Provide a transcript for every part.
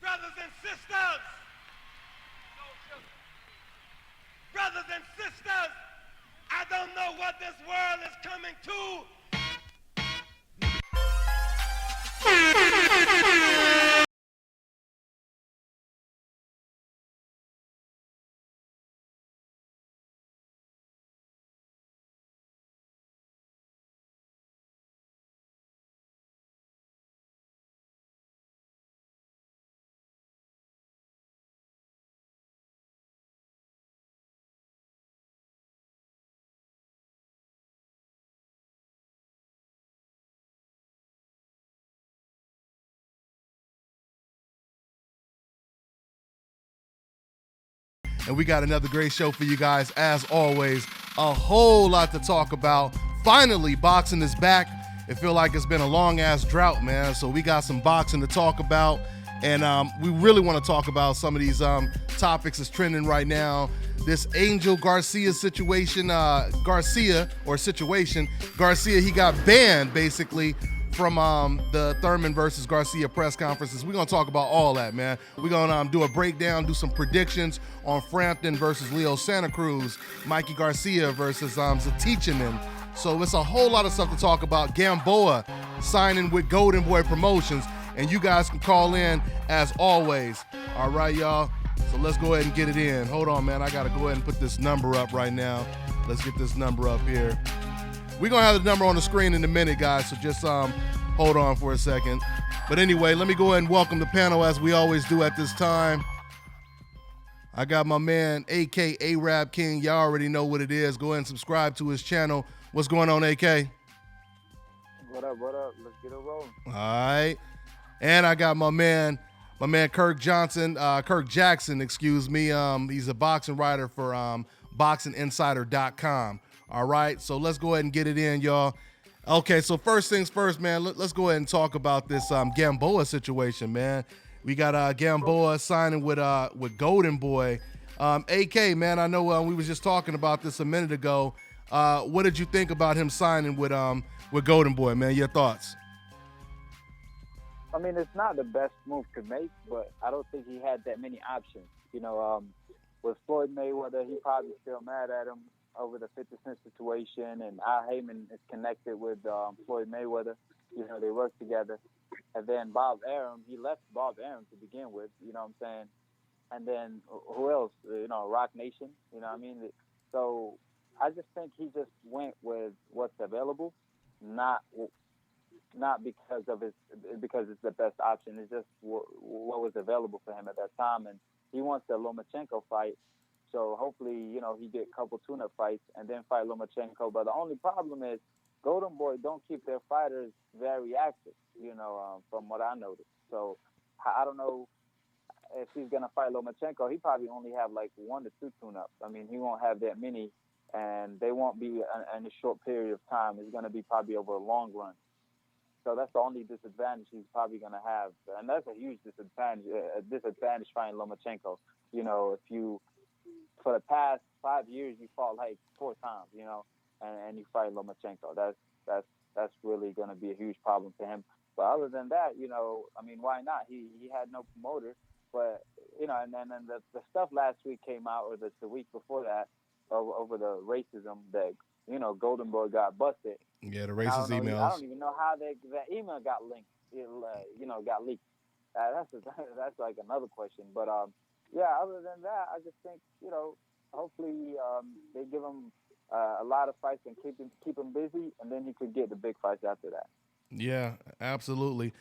Brothers and sisters, brothers and sisters, I don't know what this world is coming to. And we got another great show for you guys, as always. A whole lot to talk about. Finally, boxing is back. It feels like it's been a long-ass drought, man. So we got some boxing to talk about. And we really want to talk about some of these topics that's trending right now. This Angel Garcia situation, Garcia, he got banned, basically, from the Thurman versus Garcia press conferences. We're going to talk about all that, man. We're going to do a breakdown, do some predictions on Frampton versus Santa Cruz, Mikey Garcia versus Zlaticanin. So it's a whole lot of stuff to talk about. Gamboa signing with Golden Boy Promotions, and you guys can call in as always. All right, y'all. So let's go ahead and get it in. Hold on, man. I got to go ahead and put this number up right now. Let's get this number up here. We're going to have the number on the screen in a minute, guys, so just hold on for a second. But anyway, let me go ahead and welcome the panel as we always do at this time. I got my man, AK Arab King. Y'all already know what it is. Go ahead and subscribe to his channel. What's going on, AK? What up, what up? Let's get it rolling. All right. And I got my man Kirk Jackson, excuse me. He's a boxing writer for BoxingInsider.com. All right, so let's go ahead and get it in, y'all. Okay, so first things first, man. Let's go ahead and talk about this Gamboa situation, man. We got Gamboa signing with Golden Boy. AK, man, I know we was just talking about this a minute ago. What did you think about him signing with Golden Boy, man? Your thoughts? I mean, it's not the best move to make, but I don't think he had that many options. You know, with Floyd Mayweather, he probably still mad at him over the 50 Cent situation, and Al Heyman is connected with Floyd Mayweather. You know, they work together. And then Bob Arum, he left Bob Arum to begin with, you know what I'm saying? And then who else? You know, Rock Nation, you know what I mean? So I just think he just went with what's available, not because it's the best option. It's just what was available for him at that time. And he wants the Lomachenko fight. So hopefully, you know, he get a couple tune-up fights and then fight Lomachenko. But the only problem is Golden Boy don't keep their fighters very active, you know, from what I noticed. So I don't know if he's going to fight Lomachenko. He probably only have like 1 to 2 tune-ups. I mean, he won't have that many, and they won't be in a short period of time. It's going to be probably over a long run. So that's the only disadvantage he's probably going to have. And that's a huge disadvantage fighting Lomachenko. You know, for the past 5 years, you fought like 4 times, you know, and you fight Lomachenko. That's really going to be a huge problem for him. But other than that, you know, I mean, why not? He had no promoter, but you know, and then the stuff last week came out, or the week before that, over the racism that, you know, Golden Boy got busted. Yeah, the racist emails. I don't even know how that email got linked. You know, got leaked. That's like another question, but yeah, other than that, I just think, you know, hopefully they give him a lot of fights and keep him busy, and then he could get the big fights after that. Yeah, absolutely.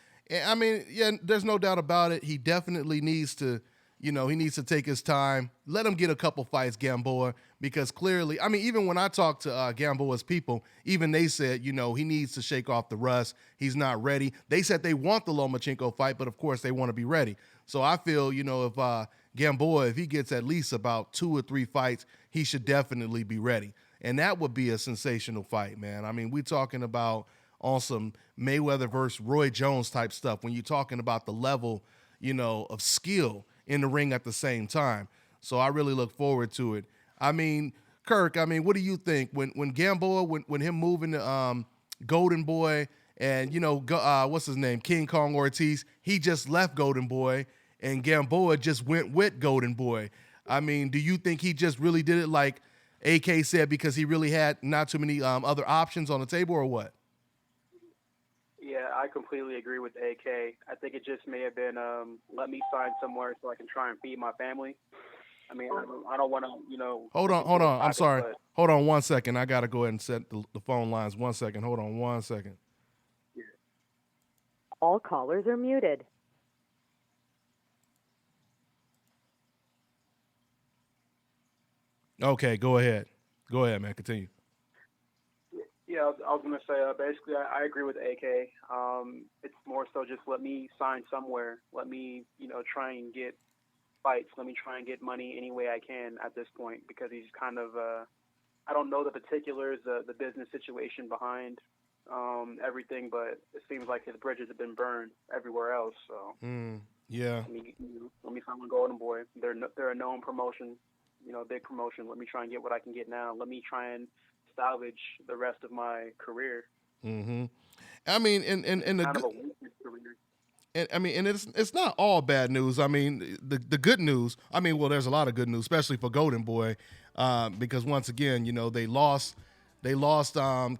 I mean, yeah, there's no doubt about it. He definitely needs to, you know, he needs to take his time. Let him get a couple fights, Gamboa, because clearly, I mean, even when I talked to Gamboa's people, even they said, you know, he needs to shake off the rust. He's not ready. They said they want the Lomachenko fight, but of course they want to be ready. So I feel, you know, if Gamboa, if he gets at least about 2 or 3 fights, he should definitely be ready. And that would be a sensational fight, man. I mean, we're talking about on some Mayweather versus Roy Jones type stuff when you're talking about the level, you know, of skill in the ring at the same time. So I really look forward to it. I mean, Kirk, I mean, what do you think when Gamboa, when him moving to Golden Boy and, you know, what's his name, King Kong Ortiz, he just left Golden Boy, and Gamboa just went with Golden Boy. I mean, do you think he just really did it like AK said because he really had not too many other options on the table, or what? Yeah, I completely agree with AK. I think it just may have been let me sign somewhere so I can try and feed my family. I mean, I don't want to, Hold on. I'm sorry. Hold on 1 second. I got to go ahead and set the phone lines. 1 second. Hold on 1 second. Yeah. All callers are muted. Okay, go ahead. Go ahead, man. Continue. Yeah, I was going to say, basically, I agree with AK. It's more so just let me sign somewhere. Let me, try and get fights. Let me try and get money any way I can at this point, because he's kind of, I don't know the particulars, the business situation behind everything, but it seems like his bridges have been burned everywhere else. So, yeah. Let me sign with Golden Boy. They're a known promotion, big promotion. Let me try and get what I can get now. Let me try and salvage the rest of my career. Mm-hmm. I mean, and the kind of a weakness career. And it's not all bad news. I mean, the good news. I mean, well, there's a lot of good news, especially for Golden Boy, because once again, they lost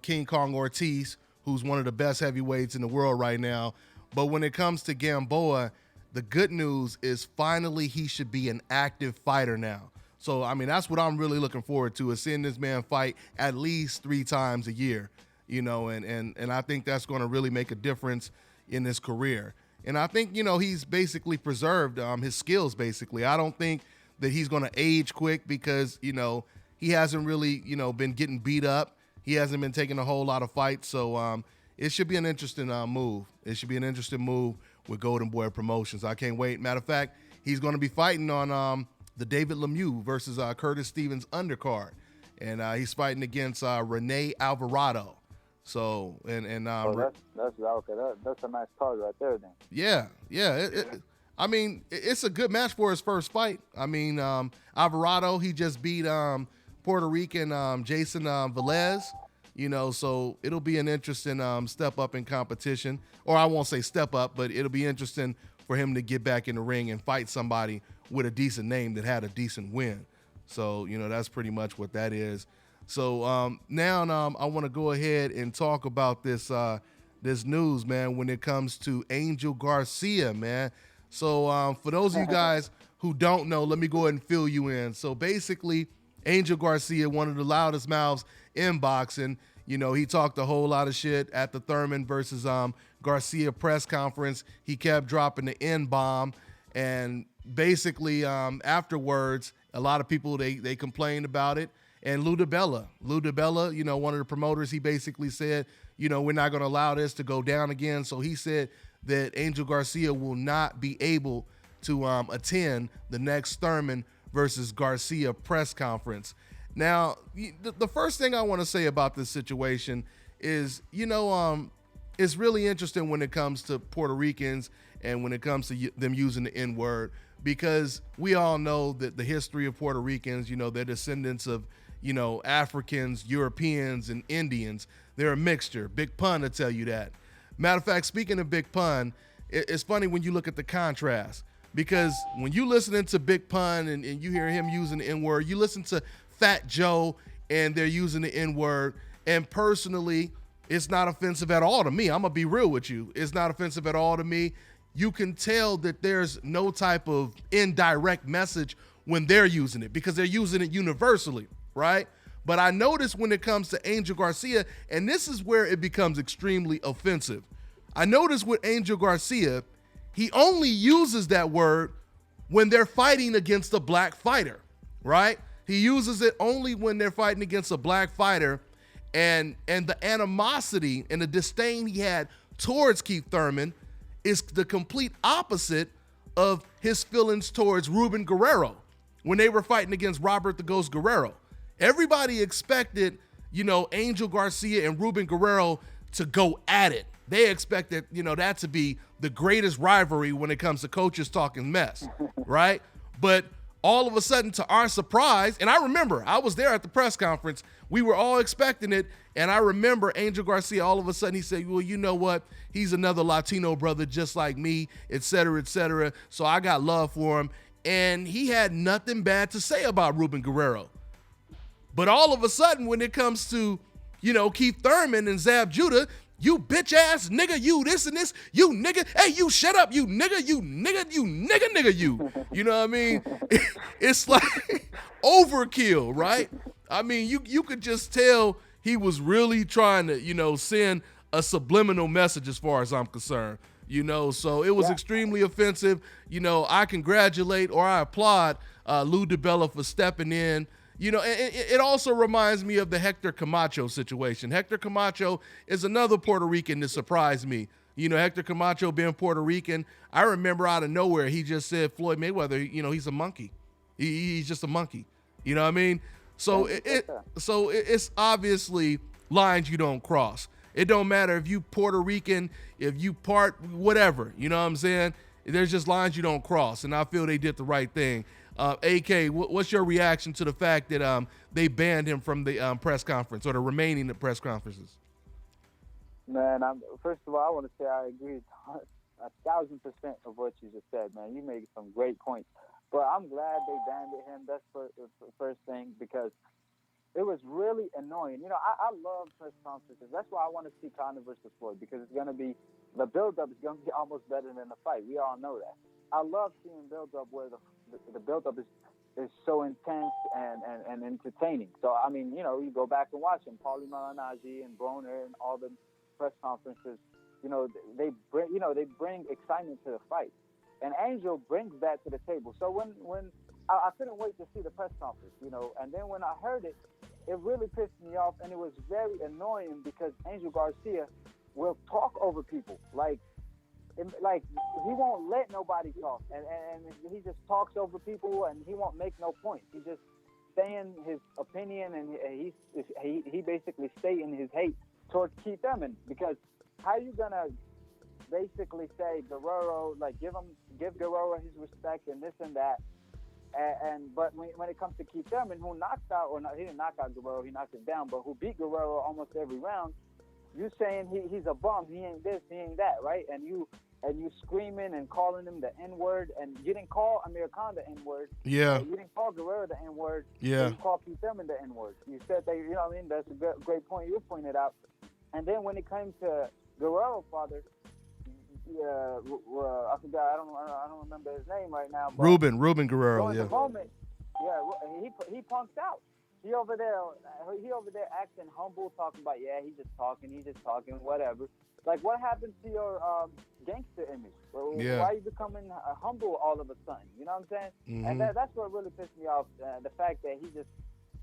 King Kong Ortiz, who's one of the best heavyweights in the world right now. But when it comes to Gamboa, the good news is finally he should be an active fighter now. So, I mean, that's what I'm really looking forward to, is seeing this man fight at least 3 times a year, and I think that's going to really make a difference in his career. And I think, he's basically preserved his skills, basically. I don't think that he's going to age quick because, he hasn't really, been getting beat up. He hasn't been taking a whole lot of fights. So it should be an interesting move. It should be an interesting move with Golden Boy Promotions. I can't wait. Matter of fact, he's going to be fighting on the David Lemieux versus Curtis Stevens undercard. And he's fighting against Rene Alvarado. So, that's a nice card right there then. Yeah. I mean, it's a good match for his first fight. I mean, Alvarado, he just beat Puerto Rican Jason Velez, so it'll be an interesting step up in competition. Or I won't say step up, but it'll be interesting for him to get back in the ring and fight somebody with a decent name that had a decent win. So, that's pretty much what that is. So now I want to go ahead and talk about this news, man, when it comes to Angel Garcia, man. So for those of you guys who don't know, let me go ahead and fill you in. So basically, Angel Garcia, one of the loudest mouths in boxing, he talked a whole lot of shit at the Thurman versus Garcia press conference. He kept dropping the N-bomb, and basically afterwards, a lot of people, they complained about it. And Lou DiBella, one of the promoters, he basically said, we're not going to allow this to go down again. So he said that Angel Garcia will not be able to attend the next Thurman versus Garcia press conference. Now, the first thing I want to say about this situation is, it's really interesting when it comes to Puerto Ricans and when it comes to them using the N-word, because we all know that the history of Puerto Ricans, they're descendants of, Africans, Europeans, and Indians. They're a mixture. Big Pun will tell you that. Matter of fact, speaking of Big Pun, it's funny when you look at the contrast, because when you listening to Big Pun and you hear him using the N-word, you listen to Fat Joe and they're using the N-word, and personally, it's not offensive at all to me. I'm going to be real with you. It's not offensive at all to me. You can tell that there's no type of indirect message when they're using it, because they're using it universally, right? But I notice when it comes to Angel Garcia, and this is where it becomes extremely offensive. I notice with Angel Garcia, he only uses that word when they're fighting against a black fighter, right? He uses it only when they're fighting against a black fighter, and the animosity and the disdain he had towards Keith Thurman is the complete opposite of his feelings towards Ruben Guerrero when they were fighting against Robert the Ghost Guerrero. Everybody expected, Angel Garcia and Ruben Guerrero to go at it. They expected, that to be the greatest rivalry when it comes to coaches talking mess, right? But all of a sudden, to our surprise, and I remember I was there at the press conference. We were all expecting it, and I remember Angel Garcia, all of a sudden, he said, well, you know what? He's another Latino brother just like me, et cetera, et cetera. So I got love for him. And he had nothing bad to say about Ruben Guerrero. But all of a sudden, when it comes to, Keith Thurman and Zab Judah, you bitch ass nigga, you this and this, you nigga, hey, you shut up, you nigga, you nigga, you nigga, you. You know what I mean? It's like overkill, right? I mean, you could just tell he was really trying to, send a subliminal message as far as I'm concerned. So it was extremely offensive. I congratulate or I applaud Lou DiBella for stepping in. It also reminds me of the Hector Camacho situation. Hector Camacho is another Puerto Rican that surprised me. Hector Camacho being Puerto Rican, I remember out of nowhere, he just said Floyd Mayweather, he's a monkey. He's just a monkey. You know what I mean? So it's obviously lines you don't cross. It don't matter if you Puerto Rican, if you part, whatever. You know what I'm saying? There's just lines you don't cross, and I feel they did the right thing. AK, what's your reaction to the fact that they banned him from the press conference or the remaining press conferences? Man, first of all, I want to say I agree 1,000% of what you just said, man. You made some great points. But I'm glad they banned him. That's the first thing, because it was really annoying. I love press conferences. That's why I want to see Conor versus Floyd, because it's going to be, the build-up is going to be almost better than the fight. We all know that. I love seeing build-up where the build-up is so intense and entertaining. So, I mean, you go back and watch them, Paulie Malignaggi and Broner and all the press conferences, they bring excitement to the fight. And Angel brings that to the table. So when I couldn't wait to see the press conference, and then when I heard it, it really pissed me off, and it was very annoying because Angel Garcia will talk over people. Like he won't let nobody talk, and he just talks over people, and he won't make no point. He just saying his opinion, and he basically stating his hate towards Keith Thurman, because how you gonna basically say Guerrero, like give Guerrero his respect and this and that, but when it comes to Keith Thurman, who knocked out, or not, he didn't knock out Guerrero, he knocked him down, but who beat Guerrero almost every round, you saying he's a bum, he ain't this, he ain't that, right? And you screaming and calling him the N-word, and you didn't call Amir Khan the N-word. Yeah. You didn't call Guerrero the N-word. Yeah. You called Keith Thurman the N-word. You said that, you know what I mean? That's a great point you pointed out. And then when it came to Guerrero's father, I forgot. I don't remember his name right now. But Ruben Guerrero. Yeah. The moment, he punked out. He over there acting humble, talking about he's just talking, whatever. Like, what happened to your gangster image? Yeah. Why are you becoming humble all of a sudden? You know what I'm saying? Mm-hmm. And that's what really pissed me off. The fact that he just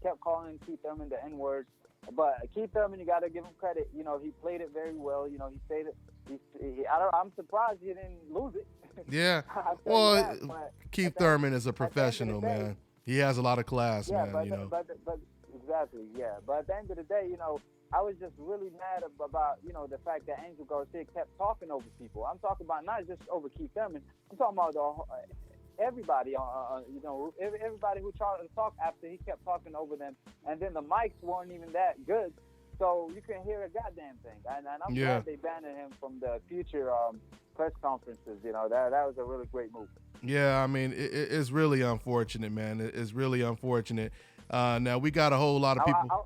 kept calling Keith Thurman the N-word. But Keith Thurman, you got to give him credit. He played it very well. He stayed it. I'm surprised he didn't lose it. Yeah. Well, Keith Thurman is a professional, man. He has a lot of class, man. But exactly, yeah. But at the end of the day, I was just really mad about, the fact that Angel Garcia kept talking over people. I'm talking about not just over Keith Thurman. I'm talking about everybody, everybody who tried to talk after he kept talking over them. And then the mics weren't even that good, so you couldn't hear a goddamn thing. And I'm glad they banned him from the future press conferences. That was a really great move. Yeah, I mean, it's really unfortunate, man. It's really unfortunate. Now, we got a whole lot of people.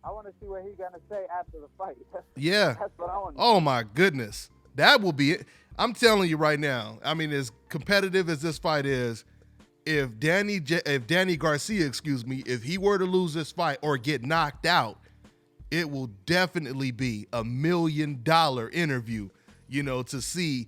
I want to see what he's going to say after the fight. Yeah. That's what I want to Oh, my goodness. That will be it. I'm telling you right now, I mean, as competitive as this fight is, if Danny Garcia, if he were to lose this fight or get knocked out, it will definitely be $1 million interview, to see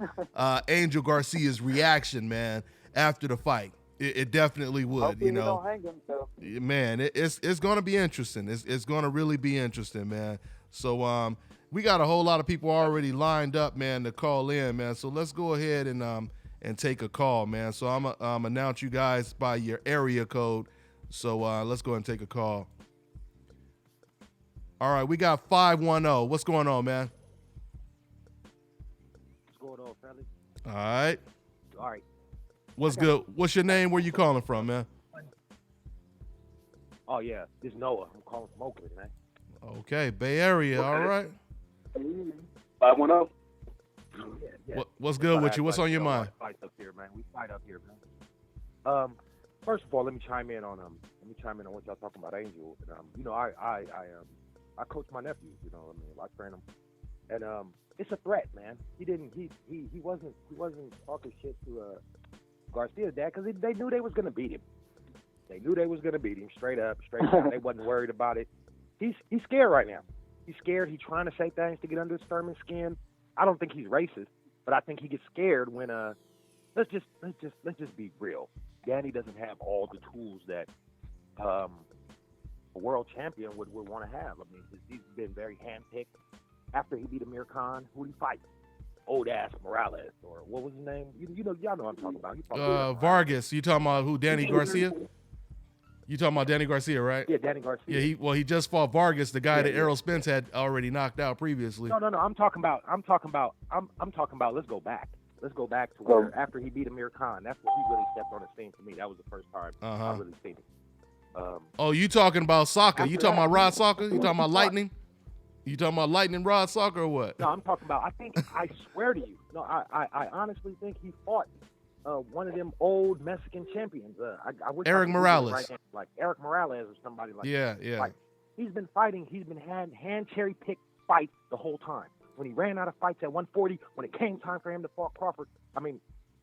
Angel Garcia's reaction, man, after the fight. It definitely would, Hopefully don't hang him, so. Man, it's going to be interesting. It's going to really be interesting, man. So we got a whole lot of people already lined up, man, to call in, man. So let's go ahead and take a call, man. So I'm announce you guys by your area code. So let's go ahead and take a call. All right, we got 510. What's going on, man? What's going on, fellas? All right. All right. What's good? What's your name? Where you calling from, man? Oh yeah, this is Noah. I'm calling from Oakland, man. Okay, Bay Area. All right. 510. Yeah. What's good with you? What's on your mind? Fight up here, man. We fight up here, man. First of all, let me chime in on what y'all talking about, Angel. I coach my nephews. I train them, and it's a threat, man. He wasn't talking shit to Garcia's dad because they knew they was gonna beat him. They knew they was gonna beat him straight up, straight down. They wasn't worried about it. He's scared right now. He's scared. He's trying to say things to get under Thurman's skin. I don't think he's racist, but I think he gets scared when let's just be real. Danny doesn't have all the tools that a world champion would want to have. I mean, he's been very handpicked. After he beat Amir Khan, who did he fight? Old ass Morales, or what was his name? Y'all know what I'm talking about. Vargas. You talking about who? Danny Garcia? You talking about Danny Garcia, right? Yeah, Danny Garcia. Yeah, he just fought Vargas, the guy that Errol Spence had already knocked out previously. No. I'm talking about. Let's go back. Let's go back to where after he beat Amir Khan, that's when he really stepped on the scene for me. That was the first time I really seen him. You talking about soccer? You talking about Rod Soccer? You talking about Lightning? You talking about Lightning Rod Soccer or what? No, I'm talking about. I swear to you. No, I honestly think he fought one of them old Mexican champions. I wish Eric Morales, right now, like Eric Morales or somebody like that. Yeah. Like, he's been fighting. He's been hand cherry picked fights the whole time. When he ran out of fights at 140, when it came time for him to fight Crawford, I mean,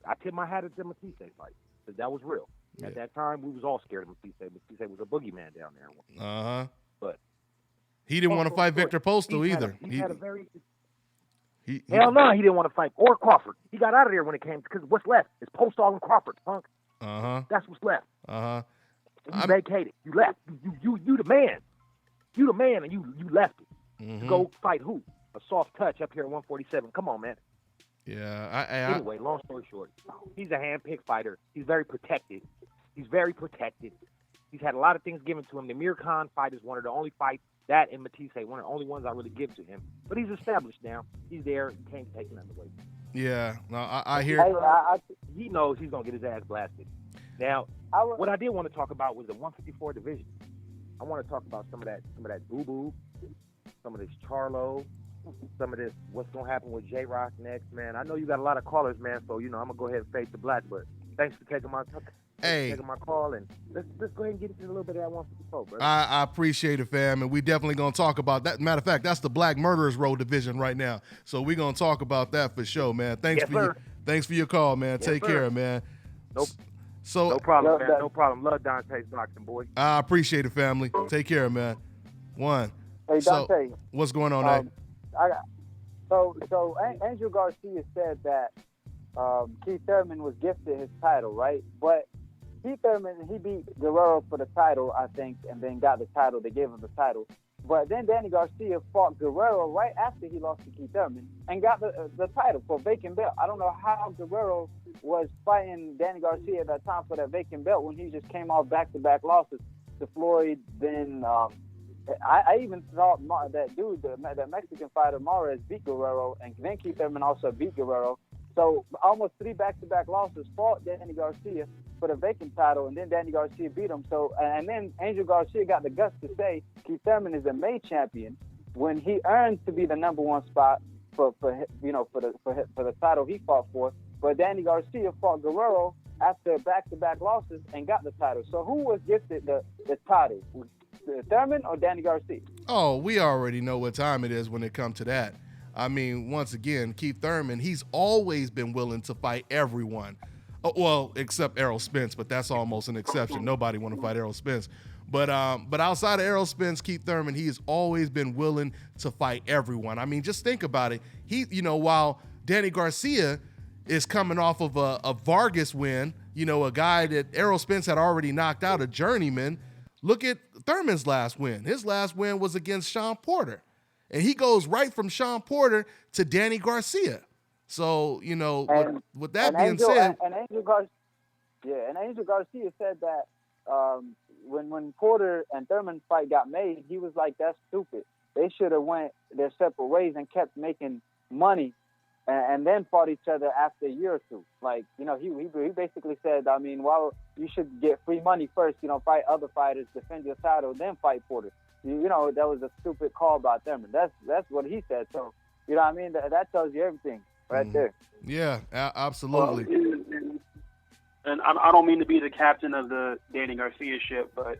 I tip my hat at the Matisse fight because that was real. At that time, we was all scared of Matisse. Matisse was a boogeyman down there. But he didn't want to fight Victor Postal either. Hell no, he didn't want to fight or Crawford. He got out of there when it came because what's left is Postal and Crawford, punk. That's what's left. You vacated. You left. You the man. You the man, and you left it. To go fight who? A soft touch up here at 147. Come on, man. Yeah. Anyway, long story short, he's a hand-picked fighter. He's very protected. He's had a lot of things given to him. The Amir Khan fight is one of the only fights, that and Matisse, one of the only ones I really give to him. But he's established now. He's there. He can't take nothing away. Yeah. No, I hear. He knows he's gonna get his ass blasted. Now, what I did want to talk about was the 154 division. I want to talk about some of that boo-boo, some of this Charlo, some of this what's gonna happen with J-Rock next, man. I know you got a lot of callers, man, so I'm gonna go ahead and fade to black, but thanks for taking my call, and let's go ahead and get into a little bit of that 154, bro. I appreciate it, fam, and we definitely gonna talk about that. Matter of fact, that's the Black Murderers Row division right now, so we're gonna talk about that for sure, man. Thanks for your call, man. Take care, man. Nope. So no problem, man. No problem. Love Dante's boxing, boy. I appreciate it, family. Take care, man. Hey, Dante. What's going on, So Angel Garcia said that Keith Thurman was gifted his title, right? But Keith Thurman, he beat Guerrero for the title, I think, and then got the title. They gave him the title. But then Danny Garcia fought Guerrero right after he lost to Keith Thurman and got the title for vacant belt. I don't know how Guerrero was fighting Danny Garcia at that time for that vacant belt when he just came off back-to-back losses to Floyd. Then I even thought that dude, that Mexican fighter Mares, beat Guerrero, and then Keith Thurman also beat Guerrero. So almost 3 back-to-back losses, fought Danny Garcia for the vacant title, and then Danny Garcia beat him. So, and then Angel Garcia got the guts to say Keith Thurman is the main champion when he earned to be the number one spot for the title he fought for. But Danny Garcia fought Guerrero after back-to-back losses and got the title. So who was gifted the title? Thurman or Danny Garcia? Oh, we already know what time it is when it comes to that. I mean, once again, Keith Thurman, he's always been willing to fight everyone. Well, except Errol Spence, but that's almost an exception. Nobody want to fight Errol Spence. But outside of Errol Spence, Keith Thurman, he has always been willing to fight everyone. I mean, just think about it. While Danny Garcia is coming off of a Vargas win, a guy that Errol Spence had already knocked out, a journeyman. Look at Thurman's last win. His last win was against Sean Porter. And he goes right from Sean Porter to Danny Garcia. So, with that being said. And Angel Garcia said that when Porter and Thurman fight got made, he was like, that's stupid. They should have went their separate ways and kept making money and then fought each other after a year or two. Like, he basically said, I mean, well, you should get free money first, fight other fighters, defend your title, then fight Porter. That was a stupid call by Thurman. That's what he said. So, you know what I mean? That tells you everything right there. Yeah, absolutely. And I don't mean to be the captain of the Danny Garcia ship, but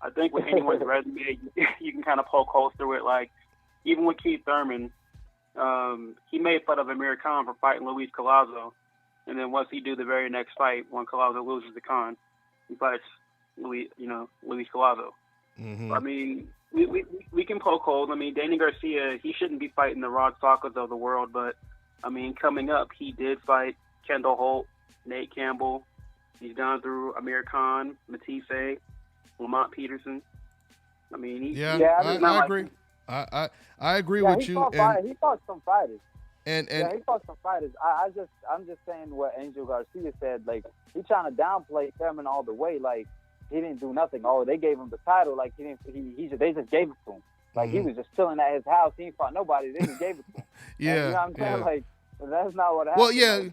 I think with anyone's resume, you can kind of poke holes through it. Like, even with Keith Thurman, he made fun of Amir Khan for fighting Luis Collazo. And then once he do the very next fight, when Collazo loses to Khan, he fights Luis Collazo. Mm-hmm. I mean, we can poke holes. I mean, Danny Garcia, he shouldn't be fighting the Rod Stalkers of the world, but, I mean, coming up, he did fight Kendall Holt, Nate Campbell. He's gone through Amir Khan, Matisse, Lamont Peterson. I mean, I agree. I agree with you. He fought some fighters. And he fought some fighters. I'm just saying what Angel Garcia said. Like, he trying to downplay Thurman all the way. Like, he didn't do nothing. Oh, they gave him the title. Like, they just gave it to him. Like, he was just chilling at his house. He ain't fought nobody. They just gave it to him. Yeah, and, you know what I'm saying? Yeah. Like, that's not what happened. Well, yeah.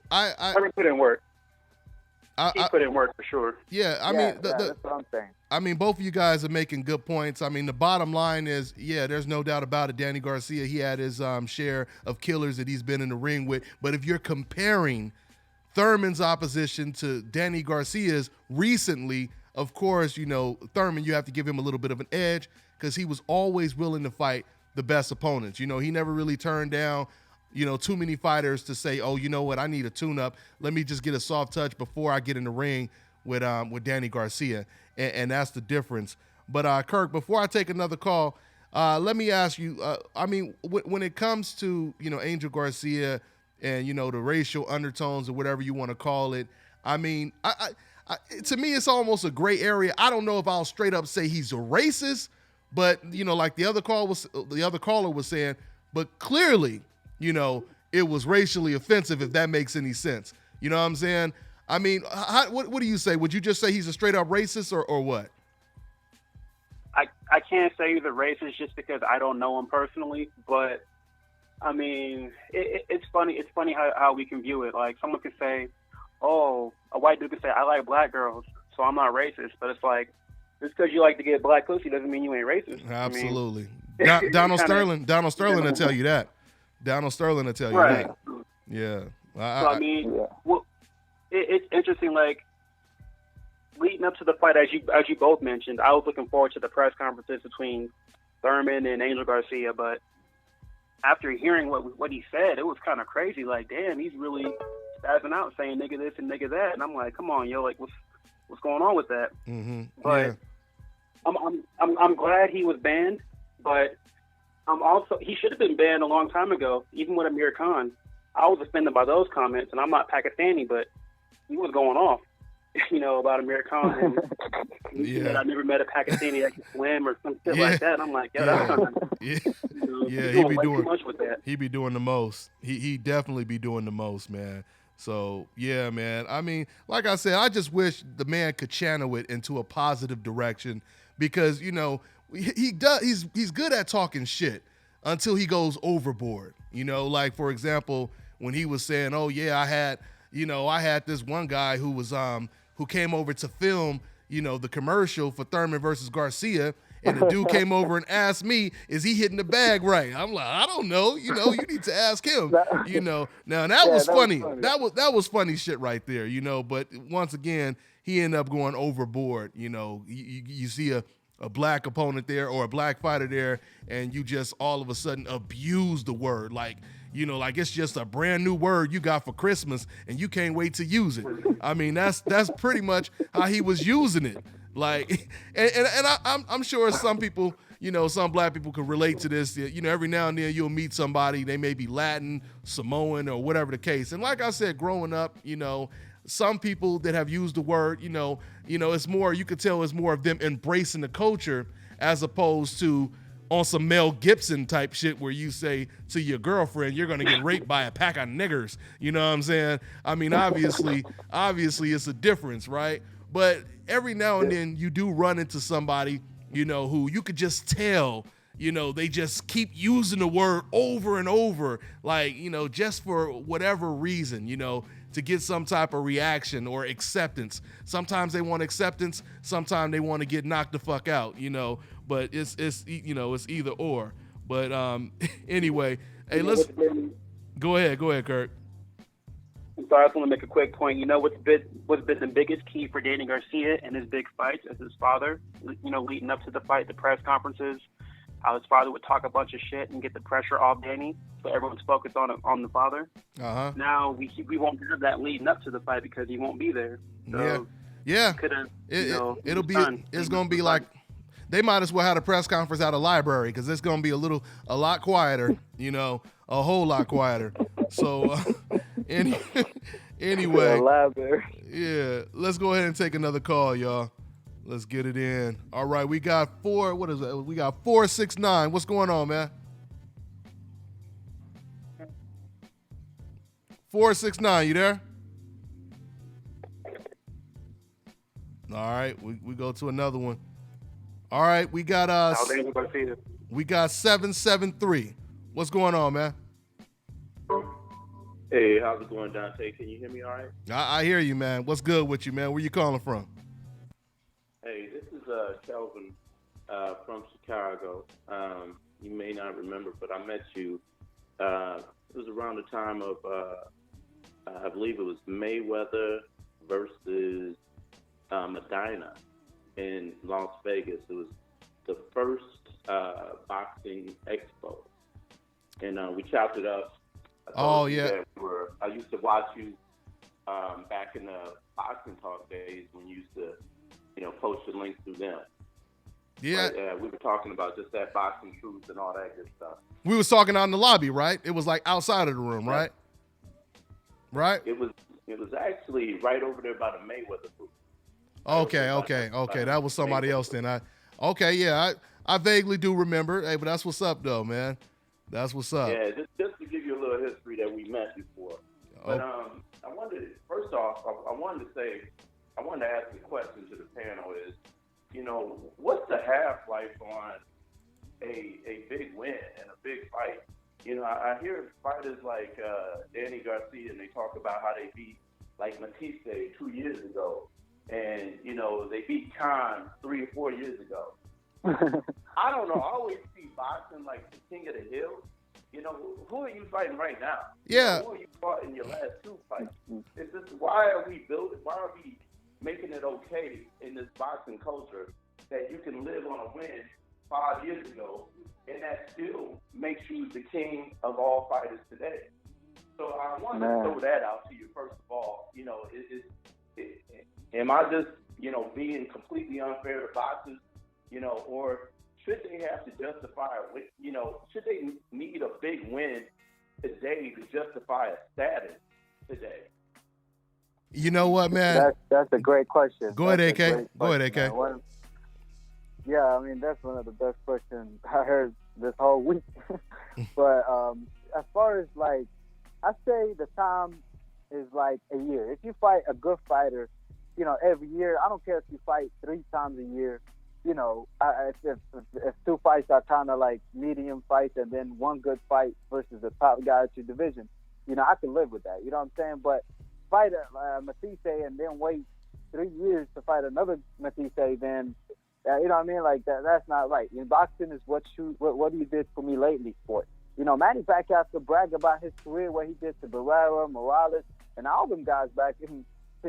I put in work. He put in work for sure. Yeah, I mean, that's what I'm saying. I mean, both of you guys are making good points. I mean, the bottom line is, there's no doubt about it. Danny Garcia, he had his share of killers that he's been in the ring with. But if you're comparing Thurman's opposition to Danny Garcia's recently, of course, Thurman, you have to give him a little bit of an edge because he was always willing to fight the best opponents. He never really turned down too many fighters to say, oh, you know what, I need a tune-up. Let me just get a soft touch before I get in the ring with Danny Garcia, and that's the difference. But Kirk, before I take another call, let me ask you. I mean, when it comes to Angel Garcia and the racial undertones or whatever you want to call it, I mean, I to me it's almost a gray area. I don't know if I'll straight up say he's a racist, but like the other caller was saying, but clearly, it was racially offensive, if that makes any sense. You know what I'm saying? I mean, what do you say? Would you just say he's a straight up racist or what? I can't say he's a racist just because I don't know him personally, but I mean, it's funny. It's funny how we can view it. Like, someone could say, oh, a white dude could say, I like black girls, so I'm not racist. But it's like, just because you like to get black pussy doesn't mean you ain't racist. Absolutely. I mean, Donald Sterling will tell you that. Donald Sterling will tell you right. that. Yeah. I mean, well, it's interesting. Like, leading up to the fight, as you both mentioned, I was looking forward to the press conferences between Thurman and Angel Garcia. But after hearing what he said, it was kind of crazy. Like, damn, he's really spazzing out, saying nigga this and nigga that. And I'm like, come on, yo, like, what's going on with that? Mm-hmm. But yeah. I'm glad he was banned, but he should have been banned a long time ago, even with Amir Khan. I was offended by those comments, and I'm not Pakistani, but he was going off, about Amir Khan. And he said, I never met a Pakistani that can swim or some shit like that. And I'm like, he be doing too much with that. He be doing the most. He definitely be doing the most, man. So yeah, man. I mean, like I said, I just wish the man could channel it into a positive direction because he does. He's good at talking shit until he goes overboard. Like for example, when he was saying, "Oh yeah, I had this one guy who was who came over to film, the commercial for Thurman versus Garcia, and the dude came over and asked me, is he hitting the bag right? I'm like, I don't know. You need to ask him. Now that was funny. That was funny shit right there. But once again, he ended up going overboard. You see a black opponent there or a black fighter there, and you just all of a sudden abuse the word like it's just a brand new word you got for Christmas and you can't wait to use it. I mean, that's pretty much how he was using it. Like, and I'm sure some people, some black people can relate to this. Every now and then you'll meet somebody, they may be Latin, Samoan, or whatever the case. And like I said, growing up, some people that have used the word, it's more, you could tell it's more of them embracing the culture as opposed to on some Mel Gibson type shit where you say to your girlfriend, you're going to get raped by a pack of niggers. You know what I'm saying? I mean, obviously it's a difference, right? But every now and then you do run into somebody, who you could just tell, they just keep using the word over and over, like, just for whatever reason, to get some type of reaction or acceptance. Sometimes they want acceptance, sometimes they want to get knocked the fuck out, but it's either or. But anyway, hey, go ahead, Kurt. I'm sorry, I just want to make a quick point. What's been the biggest key for Danny Garcia and his big fights as his father, leading up to the fight, the press conferences, how his father would talk a bunch of shit and get the pressure off Danny, so everyone's focused on the father. Uh-huh. Now we won't have that leading up to the fight because he won't be there. So yeah. It's gonna be like, they might as well have a press conference at a library, because it's gonna be a lot quieter, a whole lot quieter. So anyway, yeah, let's go ahead and take another call, y'all. Let's get it in. All right, we got 469. What's going on, man? 469, you there? All right, we go to another one. All right, we got 773. What's going on, man? Hey, how's it going, Dante? Can you hear me all right? I hear you, man. What's good with you, man? Where you calling from? Hey, this is Kelvin from Chicago. You may not remember, but I met you. It was around the time of, I believe it was Mayweather versus Medina in Las Vegas. It was the first boxing expo. And we chopped it up. I used to watch you back in the Boxing Talk days when you used to, post your links through them. Yeah. But, we were talking about just that boxing truth and all that good stuff. We was talking out in the lobby, right? It was like outside of the room, right? Right? It was actually right over there by the Mayweather booth. Okay. That was somebody else then. I vaguely do remember. Hey, but that's what's up though, man. That's what's up. Yeah, just to give you a little history that we met before. But I wanted to ask a question to the panel is, what's the half-life on a big win and a big fight? I hear fighters like Danny Garcia, and they talk about how they beat like Matisse 2 years ago, and they beat Khan 3 or 4 years ago. I don't know. I always see boxing like the king of the hill. Who are you fighting right now? Yeah. Who are you fought in your last 2 fights? It's just, why are we making it okay in this boxing culture that you can live on a win 5 years ago, and that still makes you the king of all fighters today? So I want to throw that out to you first of all. Am I just being completely unfair to boxers? Or should they have to justify it? Should they need a big win today to justify a status today? You know what, man? That's a great question. Go ahead, AK. Go ahead, AK. That's one of the best questions I heard this whole week. But as far as I say the time is like a year. If you fight a good fighter, every year, I don't care if you fight 3 times a year. If 2 fights are kind of like medium fights and then 1 good fight versus the top guy at your division, I can live with that. You know what I'm saying? But fight Matisse and then wait 3 years to fight another Matisse, then you know what I mean? Like that's not right. In boxing is what you did for me lately sport. Manny Pacquiao could brag about his career, what he did to Barrera, Morales, and all them guys back 10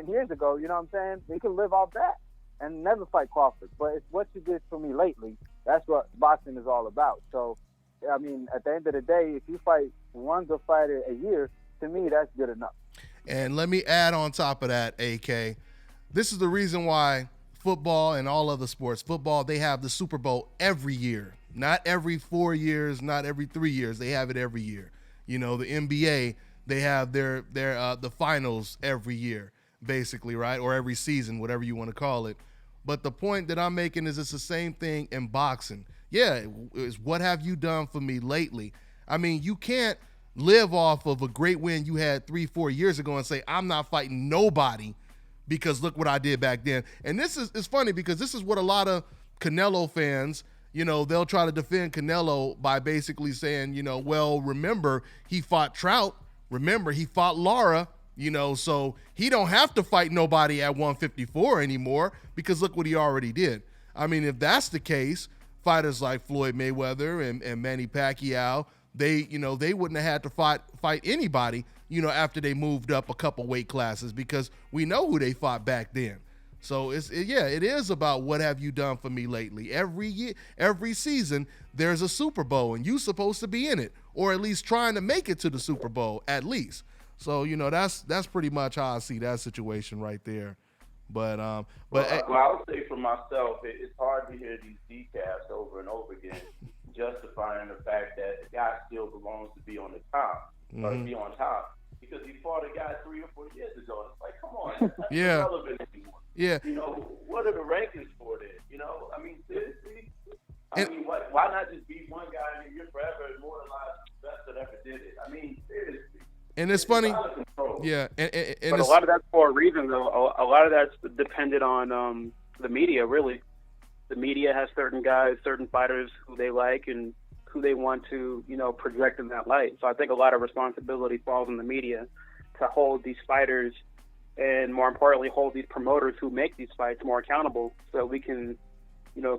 years ago. You know what I'm saying? They could live off that and never fight Crawford. But it's what you did for me lately. That's what boxing is all about. So, I mean, at the end of the day, if you fight 1 good fighter a year, to me, that's good enough. And let me add on top of that, AK, this is the reason why football and all other sports, football, they have the Super Bowl every year. Not every 4 years, not every 3 years. They have it every year. The NBA, they have their the finals every year, basically, right? Or every season, whatever you want to call it. But the point that I'm making is it's the same thing in boxing. Yeah, it's what have you done for me lately? I mean, you can't live off of a great win you had 3-4 years ago and say, I'm not fighting nobody because look what I did back then. And it's funny because this is what a lot of Canelo fans, they'll try to defend Canelo by basically saying, well, remember, he fought Trout. Remember, he fought Lara, so he don't have to fight nobody at 154 anymore because look what he already did. I mean, if that's the case, fighters like Floyd Mayweather and Manny Pacquiao, they wouldn't have had to fight anybody, after they moved up a couple weight classes because we know who they fought back then. So it is about what have you done for me lately. Every year, every season, there's a Super Bowl, and you're supposed to be in it, or at least trying to make it to the Super Bowl, at least. So that's pretty much how I see that situation right there. But I would say for myself, it's hard to hear these decaps over and over again, justifying the fact that the guy still belongs to be on the top or to be on top because he fought a guy 3 or 4 years ago. It's like, come on, that's Yeah. not relevant anymore. Yeah. What are the rankings for this? I mean, seriously. Why not just be one guy and you're forever immortalized the best that ever did it? I mean, seriously. And it's funny. Yeah. And but a lot of that's for a reason, though. A lot of that's dependent on the media, really. The media has certain guys, certain fighters who they like and who they want to, project in that light. So I think a lot of responsibility falls on the media to hold these fighters and, more importantly, hold these promoters who make these fights more accountable so we can,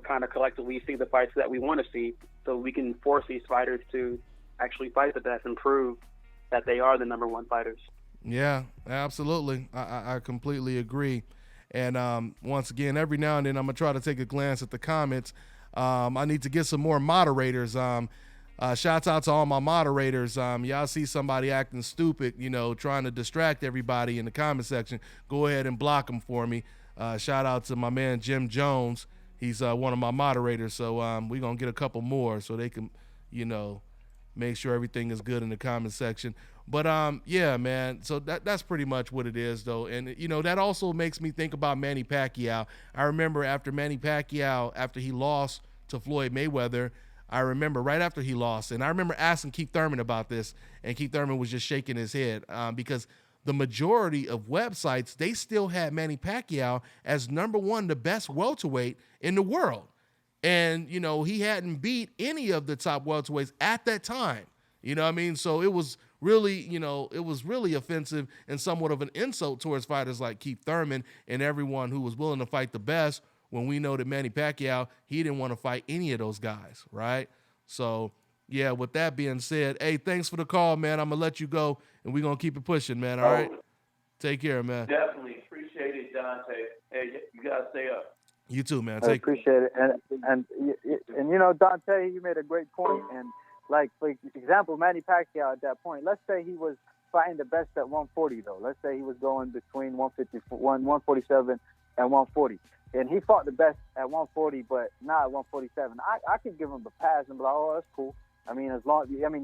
kind of collectively see the fights that we want to see so we can force these fighters to actually fight the best and prove that they are the number one fighters. Yeah, absolutely. I completely agree. And once again, every now and then I'm going to try to take a glance at the comments. I need to get some more moderators. Shouts out to all my moderators. Y'all see somebody acting stupid, trying to distract everybody in the comment section, go ahead and block them for me. Shout out to my man Jim Jones. He's one of my moderators. So we're going to get a couple more so they can, make sure everything is good in the comment section. But yeah, man, so that's pretty much what it is, though. And, that also makes me think about Manny Pacquiao. I remember after Manny Pacquiao, after he lost to Floyd Mayweather, I remember right after he lost, and I remember asking Keith Thurman about this, and Keith Thurman was just shaking his head because the majority of websites, they still had Manny Pacquiao as number one, the best welterweight in the world. And, he hadn't beat any of the top welterweights at that time. You know what I mean? So it was really, it was really offensive and somewhat of an insult towards fighters like Keith Thurman and everyone who was willing to fight the best when we know that Manny Pacquiao, he didn't want to fight any of those guys, right? So, yeah, with that being said, hey, thanks for the call, man. I'm going to let you go, and we're going to keep it pushing, man, all right? Take care, man. Definitely. Appreciate it, Dante. Hey, you got to stay up. You too, man. I appreciate it. And Dante, you made a great point. And, like, for example, Manny Pacquiao at that point, let's say he was fighting the best at 140, though. Let's say he was going between 147 and 140. And he fought the best at 140, but not at 147. I could give him a pass and be like, oh, that's cool. I mean,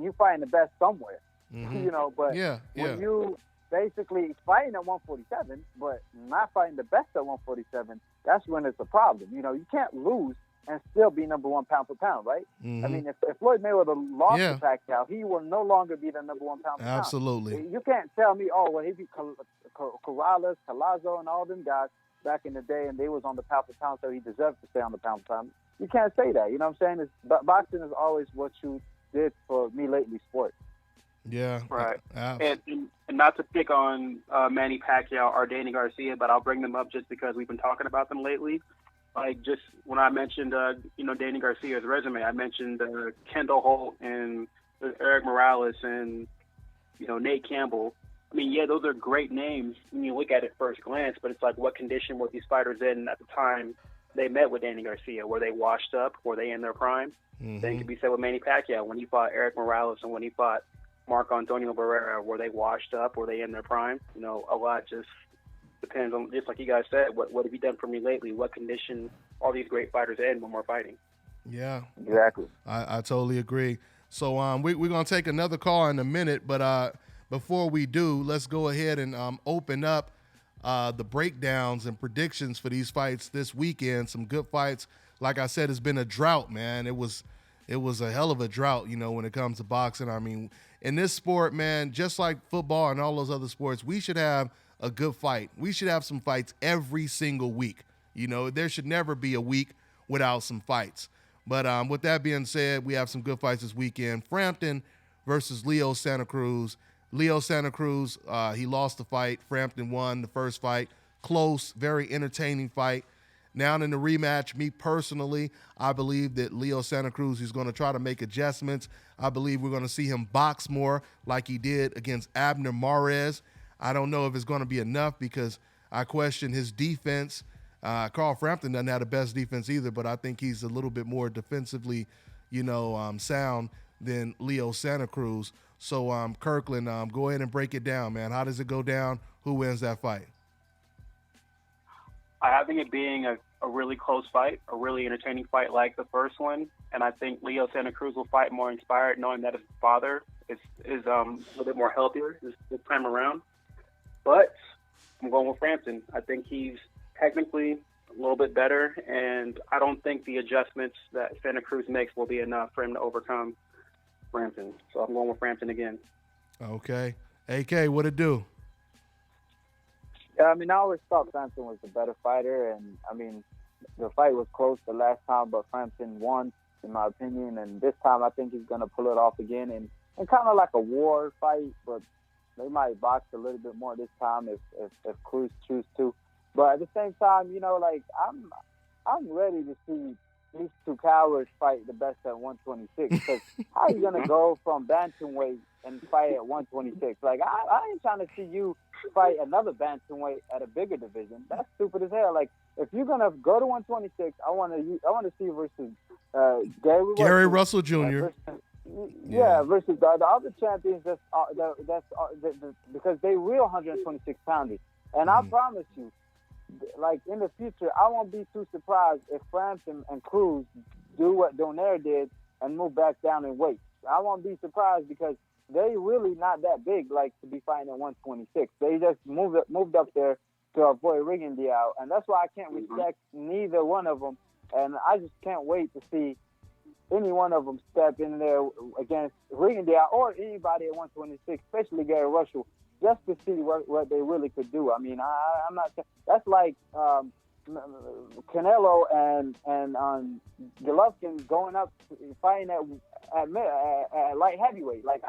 you fighting the best somewhere, but when you basically fighting at 147, but not fighting the best at 147, that's when it's a problem. You can't lose and still be number one pound for pound, right? Mm-hmm. I mean, if Floyd Mayweather lost to Pacquiao, he will no longer be the number one pound for pound. Absolutely. You can't tell me, he beat Corrales, Collazo, and all them guys back in the day, and they was on the pound for pound, so he deserved to stay on the pound for pound. You can't say that. You know what I'm saying? Boxing is always what you did for me lately, sport. Yeah. Right. And not to pick on Manny Pacquiao or Danny Garcia, but I'll bring them up just because we've been talking about them lately. Like, just when I mentioned, Danny Garcia's resume, I mentioned Kendall Holt and Eric Morales and, Nate Campbell. I mean, yeah, those are great names when you look at it first glance, but it's like, what condition were these fighters in at the time they met with Danny Garcia? Were they washed up? Were they in their prime? Mm-hmm. Same could be said with Manny Pacquiao. When he fought Eric Morales and when he fought Marco Antonio Barrera, were they washed up? Were they in their prime? A lot just depends on, just like you guys said, what have you done for me lately? What condition all these great fighters in when we're fighting? Yeah. Exactly. I totally agree. So we're going to take another call in a minute, but before we do, let's go ahead and open up the breakdowns and predictions for these fights this weekend. Some good fights. Like I said, it's been a drought, man. It was a hell of a drought, when it comes to boxing. I mean, in this sport, man, just like football and all those other sports, we should have a good fight. We should have some fights every single week. There should never be a week without some fights. But with that being said, we have some good fights this weekend. Frampton versus Leo Santa Cruz. Leo Santa Cruz, he lost the fight. Frampton won the first fight. Close, very entertaining fight. Now in the rematch, me personally, I believe that Leo Santa Cruz is going to try to make adjustments. I believe we're going to see him box more like he did against Abner Mares. I don't know if it's going to be enough because I question his defense. Carl Frampton doesn't have the best defense either, but I think he's a little bit more defensively, sound than Leo Santa Cruz. So, Kirkland, go ahead and break it down, man. How does it go down? Who wins that fight? I think it being a really close fight, a really entertaining fight like the first one, and I think Leo Santa Cruz will fight more inspired, knowing that his father is a little bit more healthier this time around. But I'm going with Frampton. I think he's technically a little bit better, and I don't think the adjustments that Santa Cruz makes will be enough for him to overcome Frampton. So I'm going with Frampton again. Okay. AK, what it do? Yeah, I always thought Frampton was the better fighter, and the fight was close the last time, but Frampton won, in my opinion, and this time I think he's going to pull it off again, and kind of like a war fight, but they might box a little bit more this time if Cruz chooses to. But at the same time, I'm ready to see these two cowards fight the best at 126, because how are you going to go from bantamweight and fight at 126? Like, I ain't trying to see you fight another bantamweight at a bigger division. That's stupid as hell. Like, if you're gonna go to 126, I want to see versus Gary Russell Jr. Versus the other champions. Because they real 126 pounders. And I promise you, like in the future, I won't be too surprised if Frampton and Cruz do what Donaire did and move back down in weight. I won't be surprised because they really not that big, like, to be fighting at 126. They just moved up there to avoid Rigondeaux, and that's why I can't respect neither one of them. And I just can't wait to see any one of them step in there against Rigondeaux or anybody at 126, especially Gary Russell, just to see what they really could do. I'm not. That's like Canelo and Golovkin going up fighting at light heavyweight. Like,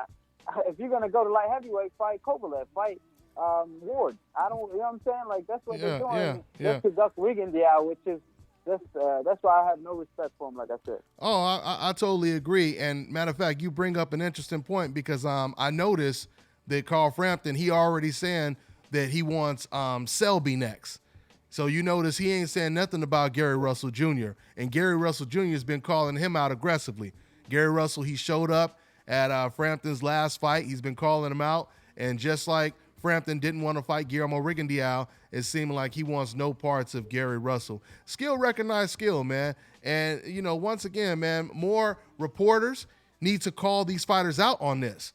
if you're gonna go to light heavyweight, fight Kovalev, fight Ward. I don't. You know what I'm saying? Like, that's what they're doing. Just to duck Rigondeaux, which is that's why I have no respect for him. Like I said. Oh, I totally agree. And matter of fact, you bring up an interesting point because I noticed that Carl Frampton, he already saying that he wants Selby next. So you notice he ain't saying nothing about Gary Russell Jr. And Gary Russell Jr. has been calling him out aggressively. Gary Russell, he showed up at Frampton's last fight. He's been calling him out. And just like Frampton didn't want to fight Guillermo Rigondeaux, it seemed like he wants no parts of Gary Russell. Skill recognized skill, man. And, once again, man, more reporters need to call these fighters out on this.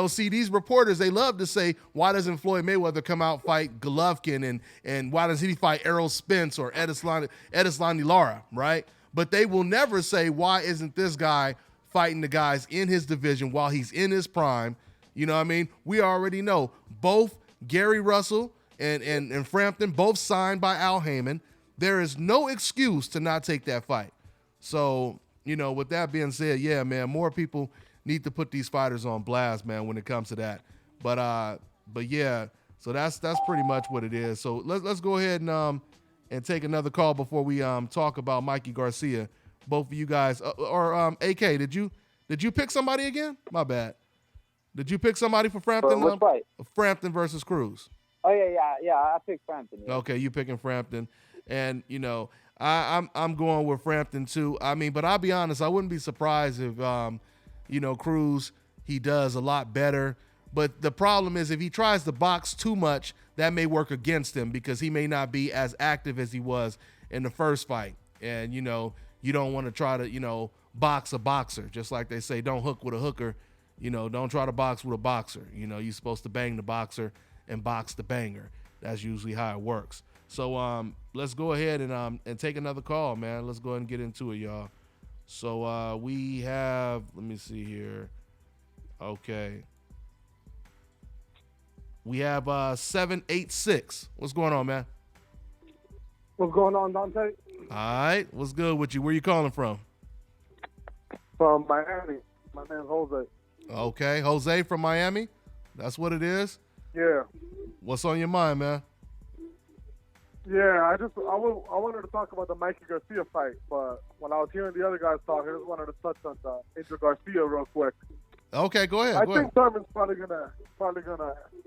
See, these reporters, they love to say, why doesn't Floyd Mayweather come out fight Golovkin and why doesn't he fight Errol Spence or Edeslani Lara, right? But they will never say, why isn't this guy fighting the guys in his division while he's in his prime? You know what I mean? We already know both Gary Russell and Frampton, both signed by Al Heyman. There is no excuse to not take that fight. So, with that being said, yeah, man, more people need to put these fighters on blast, man, when it comes to that. But yeah, so that's pretty much what it is. So let's go ahead and take another call before we talk about Mikey Garcia. Both of you guys, AK, did you pick somebody again? My bad. Did you pick somebody for Frampton? Which fight? Frampton versus Cruz. Oh yeah. I picked Frampton. Yeah. Okay, you picking Frampton, and I'm going with Frampton too. But I'll be honest, I wouldn't be surprised if Cruz, he does a lot better. But the problem is if he tries to box too much, that may work against him because he may not be as active as he was in the first fight. And you don't want to try to box a boxer, just like they say, don't hook with a hooker. Don't try to box with a boxer. You're supposed to bang the boxer and box the banger. That's usually how it works. So let's go ahead and take another call, man. Let's go ahead and get into it, y'all. So we have, let me see here. Okay. We have 786. What's going on, man? What's going on, Dante? All right. What's good with you? Where you calling from? From Miami. My name's Jose. Okay, Jose from Miami. That's what it is. Yeah. What's on your mind, man? Yeah, I wanted to talk about the Mikey Garcia fight, but when I was hearing the other guys talk, I just wanted to touch on the Angel Garcia real quick. Okay, go ahead. I think Thurman's probably gonna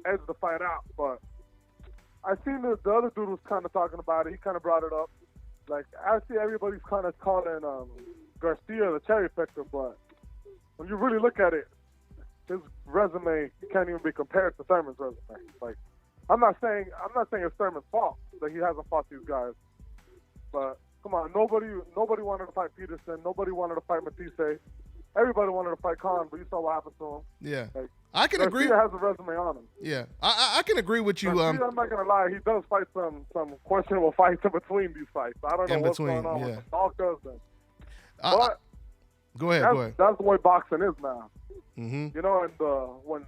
edge the fight out, but I seen the other dude was kind of talking about it. He kind of brought it up. Like, I see everybody's kind of calling Garcia the cherry picker, but when you really look at it, his resume can't even be compared to Thurman's resume. Like, I'm not saying it's Thurman's fault that he hasn't fought these guys, but come on, nobody wanted to fight Peterson, nobody wanted to fight Matisse, everybody wanted to fight Khan, but you saw what happened to him. Yeah, like, I can agree. Garcia has a resume on him. Yeah, I can agree with you. Garcia, I'm not gonna lie, he does fight some questionable fights in between these fights. I don't know what's going on with the Falcons. But go ahead. That's the way boxing is now. Mm-hmm. You know, and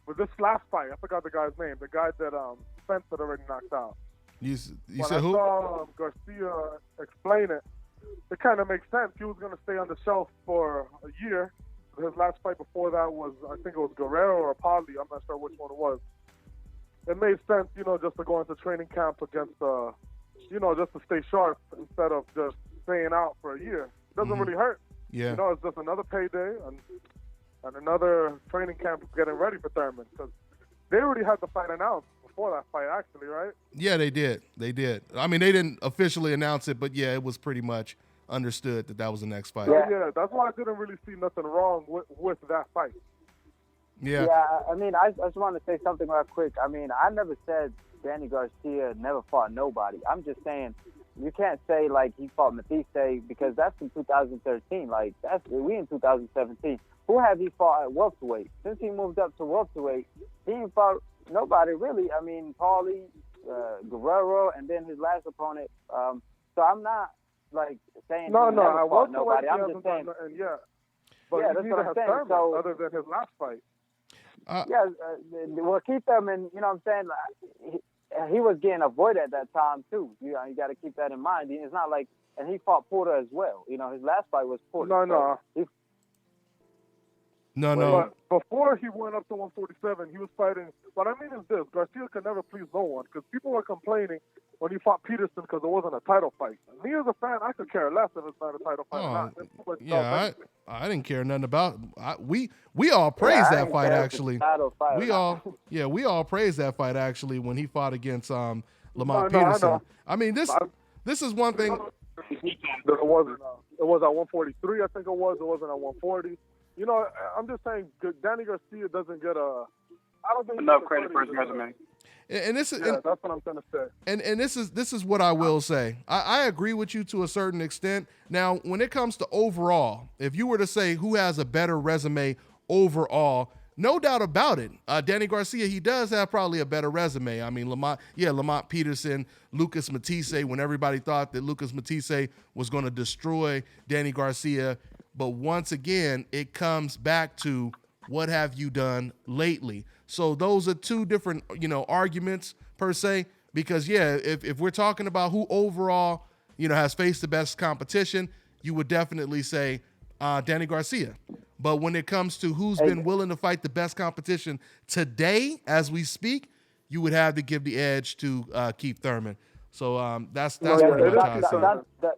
with this last fight, I forgot the guy's name, the guy that Spence had already knocked out. You when said I who? saw Garcia explain it, it kind of makes sense. He was going to stay on the shelf for a year. His last fight before that was, I think it was Guerrero or Polly. I'm not sure which one it was. It made sense, you know, just to go into training camp against, you know, just to stay sharp instead of just staying out for a year. It doesn't really hurt. Yeah. You know, it's just another payday and another training camp getting ready for Thurman, because they already had the fight announced before that fight, actually, right? Yeah, they did. I mean, they didn't officially announce it, but yeah, it was pretty much understood that was the next fight. Yeah, that's why I didn't really see nothing wrong with that fight. Yeah. Yeah, I mean, I just want to say something real quick. I mean, I never said Danny Garcia never fought nobody. I'm just saying you can't say, like, he fought Matisse, because that's in 2013. Like, we in 2017. Who have he fought at welterweight? Since he moved up to welterweight, he ain't fought nobody, really. I mean, Paulie, Guerrero, and then his last opponent. So I'm not, like, saying No, he never I fought welterweight, nobody. I'm just saying. But yeah, he that's neither what I'm has saying. Thurman So, other than his last fight. Well, keep Thurman, you know what I'm saying? He was getting avoided at that time, too. You know, you got to keep that in mind. It's not like, and he fought Porter as well. You know, his last fight was Porter. No. No. But before he went up to 147, he was fighting. What I mean is this: Garcia could never please no one, because people were complaining when he fought Peterson because it wasn't a title fight. Me as a fan, I could care less if it's not a title fight or not. I didn't care nothing about. We all praised that fight, actually. We all praised that fight, actually, when he fought against Lamont Peterson. I mean, this is one thing. It wasn't. It was at 143, I think it was. It wasn't at 140. You know, I'm just saying, Danny Garcia doesn't get I don't think enough credit for his resume. And this is that's what I'm trying to say. And this is what I will say. I agree with you to a certain extent. Now, when it comes to overall, if you were to say who has a better resume overall, no doubt about it. Danny Garcia, he does have probably a better resume. I mean, Lamont Peterson, Lucas Matisse, when everybody thought that Lucas Matisse was going to destroy Danny Garcia. But once again, it comes back to what have you done lately? So those are two different, arguments per se, because if we're talking about who overall, has faced the best competition, you would definitely say Danny Garcia. But when it comes to who's been willing to fight the best competition today, as we speak, you would have to give the edge to Keith Thurman. So that's pretty much how I see it.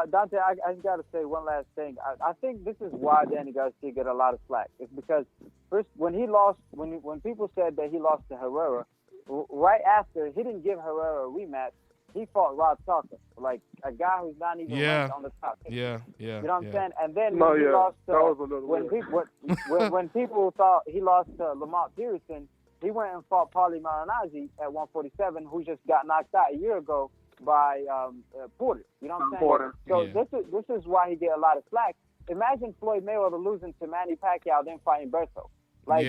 Dante, I got to say one last thing. I think this is why Danny Garcia get a lot of slack. It's because first, when he lost, when people said that he lost to Herrera, right after, he didn't give Herrera a rematch. He fought Rod Tucker, like a guy who's not even ranked on the top 50. Yeah. You know what I'm saying? And then when he lost when people thought he lost to Lamont Peterson, he went and fought Paulie Malignaggi at 147, who just got knocked out a year ago by Porter. You know what I'm saying? Porter. So this is why he get a lot of slack. Imagine Floyd Mayweather losing to Manny Pacquiao, then fighting Berto. And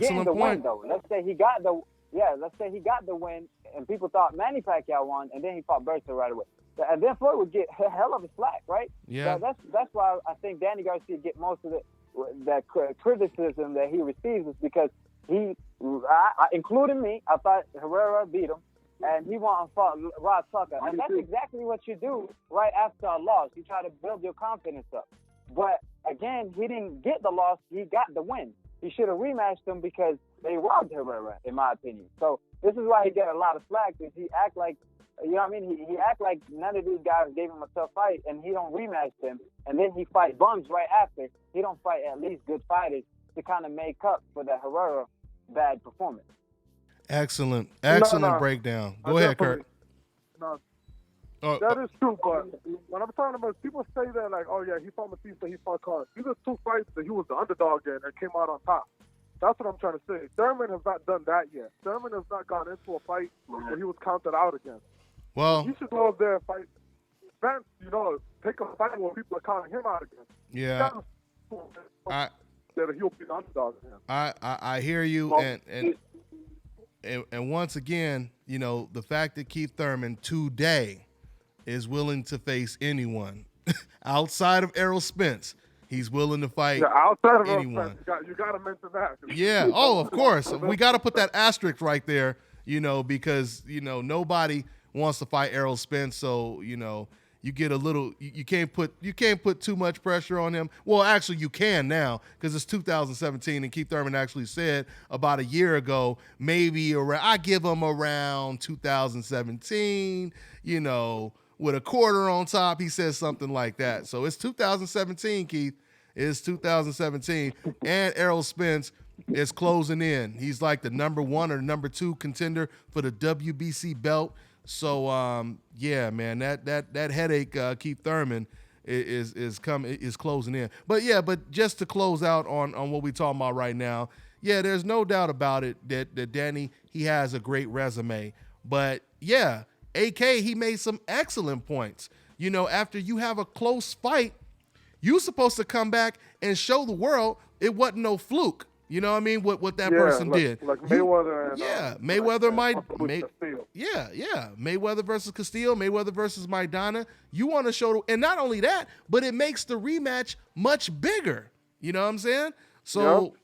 getting the win though. Let's say he got the win, and people thought Manny Pacquiao won, and then he fought Berto right away. And then Floyd would get a hell of a slack, right? Yeah. So that's why I think Danny Garcia get most of that criticism that he receives is because he, including me, I thought Herrera beat him. and he went and fought Rod Tucker. And that's exactly what you do right after a loss. You try to build your confidence up. But again, he didn't get the loss. He got the win. He should have rematched him because they robbed Herrera, in my opinion. So this is why he get a lot of slack, because he act like, you know what I mean? He act like none of these guys gave him a tough fight, and he don't rematch them. And then he fight bums right after. He don't fight at least good fighters to kind of make up for the Herrera bad performance. Excellent No. breakdown. Go ahead, Kurt. No, that is true, but when I'm talking about, people say that like, oh yeah, he fought Batista, he fought Carr. These are two fights that he was the underdog in and came out on top. That's what I'm trying to say. Thurman has not done that yet. Thurman has not gone into a fight where he was counted out again. Well, he should go up there and fight. Spence, take a fight where people are counting him out again. yeah, That he'll be the underdog again. I hear you, and once again, the fact that Keith Thurman today is willing to face anyone outside of Errol Spence. He's willing to fight outside of anyone. You got to mention that. Yeah. Oh, of course. We got to put that asterisk right there, because, nobody wants to fight Errol Spence. So, you get a little, you can't put too much pressure on him. Well, actually you can now, because it's 2017 and Keith Thurman actually said about a year ago, maybe I give him around 2017, with a quarter on top. He says something like that. So it's 2017, Keith. It's 2017. And Errol Spence is closing in. He's like the number 1 or number 2 contender for the WBC belt. So yeah, man, that headache, Keith Thurman is closing in. But just to close out on what we're talking about right now, yeah, there's no doubt about it that Danny, he has a great resume. But yeah, AK, he made some excellent points. After you have a close fight, you're supposed to come back and show the world it wasn't no fluke. You know what I mean? What that person did. Like Mayweather and Mayweather Castillo. Mayweather versus Castillo, Mayweather versus Maidana. You want to show, and not only that, but it makes the rematch much bigger. You know what I'm saying? So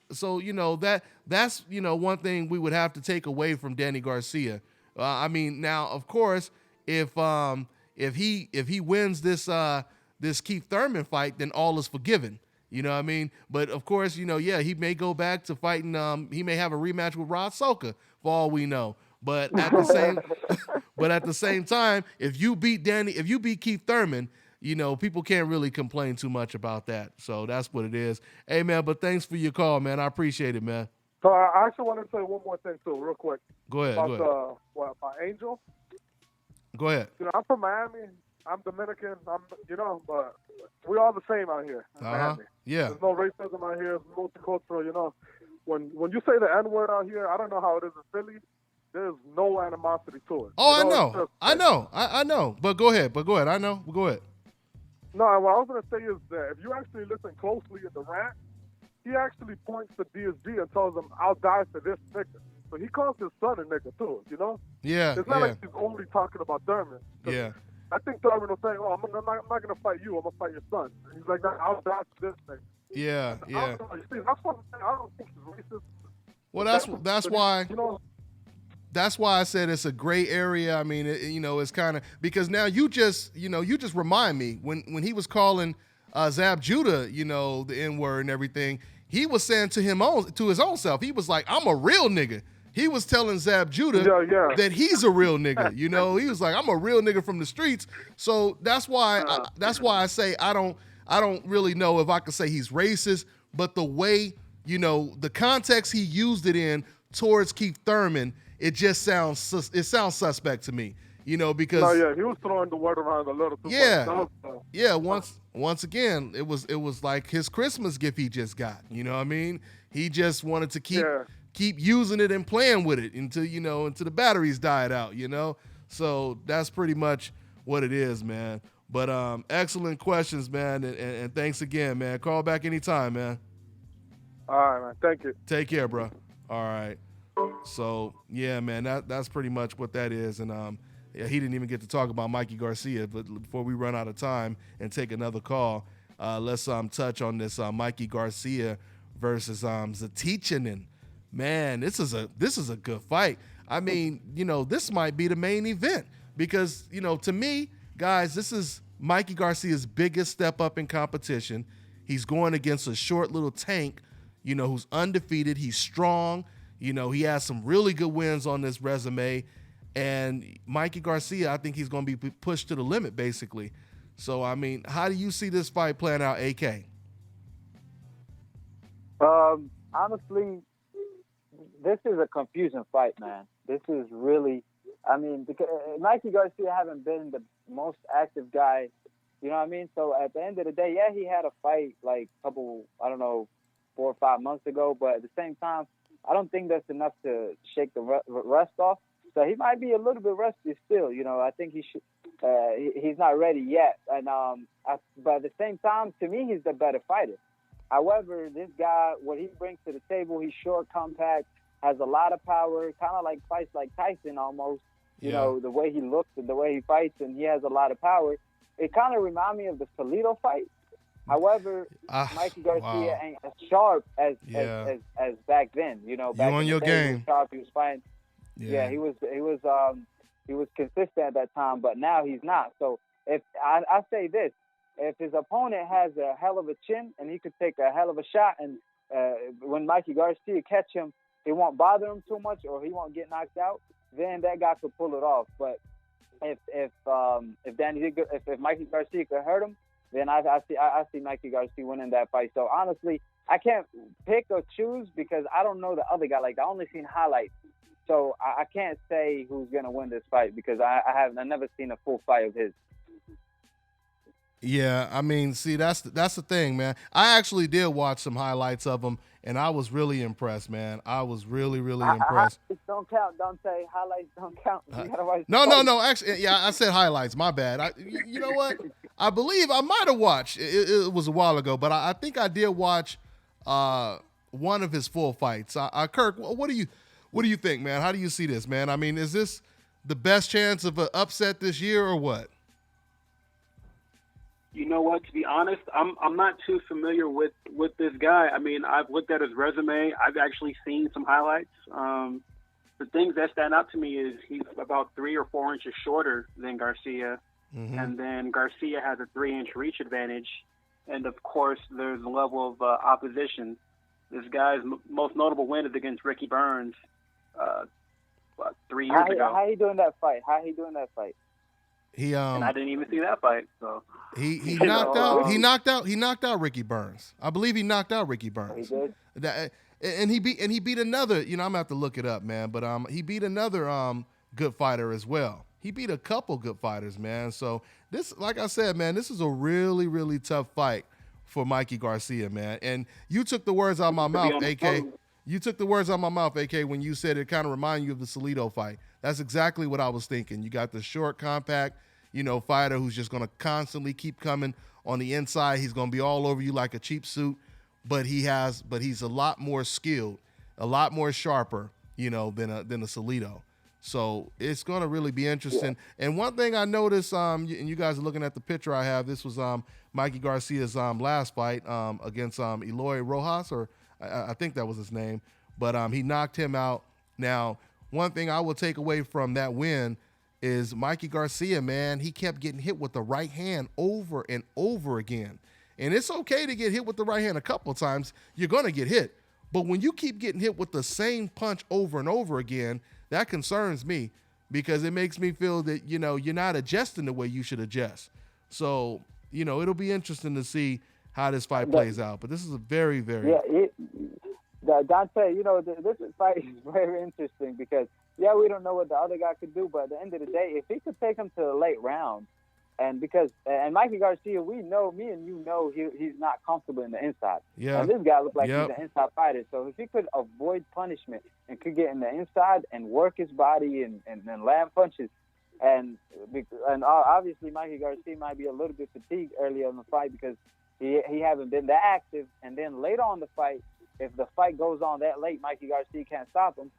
that's one thing we would have to take away from Danny Garcia. Now of course, if he wins this Keith Thurman fight, then all is forgiven. You know what I mean? But of course, he may go back to fighting. He may have a rematch with Rod Soka for all we know. But at the same time, if you beat Keith Thurman, people can't really complain too much about that. So that's what it is. Hey man, but thanks for your call, man. I appreciate it, man. So I actually want to say one more thing too, real quick. Go ahead. About Angel. Go ahead. I'm from Miami. I'm Dominican. But we all the same out here in Miami. Yeah. There's no racism out here. It's multicultural. When you say the N-word out here, I don't know how it is in Philly. There's no animosity to it. Oh, I know. But go ahead. I know. Go ahead. No, what I was gonna say is that if you actually listen closely in the rant, he actually points to DSG and tells him, "I'll die for this nigga." So he calls his son a nigga too. Yeah. It's not like he's only talking about Thurman. Yeah. I think Thurman was saying, "Oh, I'm not going to fight you. I'm going to fight your son." And he's like, "I'll die for this thing." Yeah. That's what I'm saying. I don't think he's racist. Well, that's why. That's why I said it's a gray area. I mean, it's kind of because now you just remind me when he was calling Zab Judah, the N-word and everything. He was saying to his own self, he was like, "I'm a real nigga." He was telling Zab Judah that he's a real nigga. He was like, "I'm a real nigga from the streets." So that's why I say I don't really know if I could say he's racist, but the way, the context he used it in towards Keith Thurman, it just sounds suspect to me. Because he was throwing the word around a little too much. Yeah, once again, it was like his Christmas gift he just got. You know what I mean? He just wanted to keep using it and playing with it until the batteries died out, So that's pretty much what it is, man. But excellent questions, man, and thanks again, man. Call back anytime, man. All right, man. Thank you. Take care, bro. All right. So yeah, man, that's pretty much what that is. And he didn't even get to talk about Mikey Garcia, but before we run out of time and take another call, let's touch on this Mikey Garcia versus Zlaticanin. Man, this is a good fight. I mean, this might be the main event because, to me, guys, this is Mikey Garcia's biggest step up in competition. He's going against a short little tank, who's undefeated. He's strong. He has some really good wins on this resume. And Mikey Garcia, I think he's going to be pushed to the limit, basically. So, I mean, how do you see this fight playing out, AK? Honestly, this is a confusing fight, man. This is really, because Mikey Garcia haven't been the most active guy, you know what I mean? So at the end of the day, yeah, he had a fight like a couple, 4 or 5 months ago, but at the same time, I don't think that's enough to shake the rust off. So he might be a little bit rusty still, I think he should, he's not ready yet. And but at the same time, to me, he's the better fighter. However, this guy, what he brings to the table, he's short, compact, has a lot of power, kind of like fights like Tyson almost. You know, the way he looks and the way he fights, and he has a lot of power. It kind of reminds me of the Salido fight. However, Mikey Garcia ain't as sharp as back then. Back on in your the day, game. He was sharp. He was fighting. Yeah, he was consistent at that time, but now he's not. So if I say this, if his opponent has a hell of a chin and he could take a hell of a shot, and when Mikey Garcia catch him, it won't bother him too much, or he won't get knocked out, then that guy could pull it off. But if Mikey Garcia could hurt him, then I see Mikey Garcia winning that fight. So honestly, I can't pick or choose because I don't know the other guy. Like, I only seen highlights. So I can't say who's gonna win this fight because I've never seen a full fight of his. Yeah, I mean, see, that's the thing, man. I actually did watch some highlights of him, and I was really impressed, man. I was really, really impressed. Highlights don't count, Dante. Highlights don't count. You gotta watch No. Actually, yeah, I said highlights. My bad. You know what? I believe I might have watched. It was a while ago, but I think I did watch one of his full fights. Kirk, what do you think, man? How do you see this, man? I mean, is this the best chance of an upset this year, or what? You know what? To be honest, I'm not too familiar with this guy. I mean, I've looked at his resume. I've actually seen some highlights. The things that stand out to me is he's about 3 or 4 inches shorter than Garcia, and then Garcia has a 3-inch reach advantage. And of course, there's a level of opposition. This guy's most notable win is against Ricky Burns 3 years ago. How he doing that fight? He and I didn't even see that fight. So he knocked out Ricky Burns. I believe he knocked out Ricky Burns. He did. And he beat another. I'm gonna have to look it up, man. But he beat another good fighter as well. He beat a couple good fighters, man. So this, like I said, man, this is a really, really tough fight for Mikey Garcia, man. And you took the words out of my mouth, AK. You took the words out of my mouth, AK, when you said it kind of reminded you of the Salido fight. That's exactly what I was thinking. You got the short, compact, fighter who's just going to constantly keep coming on the inside. He's going to be all over you like a cheap suit, but he's a lot more skilled, a lot more sharper, than a Salido. So it's going to really be interesting. Yeah. And one thing I noticed, and you guys are looking at the picture I have, this was Mikey Garcia's last fight against Eloy Rojas, or I think that was his name. But he knocked him out. Now, one thing I will take away from that win is Mikey Garcia, man, he kept getting hit with the right hand over and over again. And it's okay to get hit with the right hand a couple of times. You're going to get hit. But when you keep getting hit with the same punch over and over again, that concerns me because it makes me feel that, you're not adjusting the way you should adjust. So, it'll be interesting to see how this fight plays out. But this is a very, very... Yeah, Dante, this fight is very interesting because, we don't know what the other guy could do, but at the end of the day, if he could take him to the late round, and Mikey Garcia, we know, me and you know, he's not comfortable in the inside. Yeah. And this guy looks like he's an inside fighter. So if he could avoid punishment and could get in the inside and work his body and land punches, and obviously Mikey Garcia might be a little bit fatigued earlier in the fight because he haven't been that active, and then later on the fight, if the fight goes on that late, Mikey Garcia can't stop him.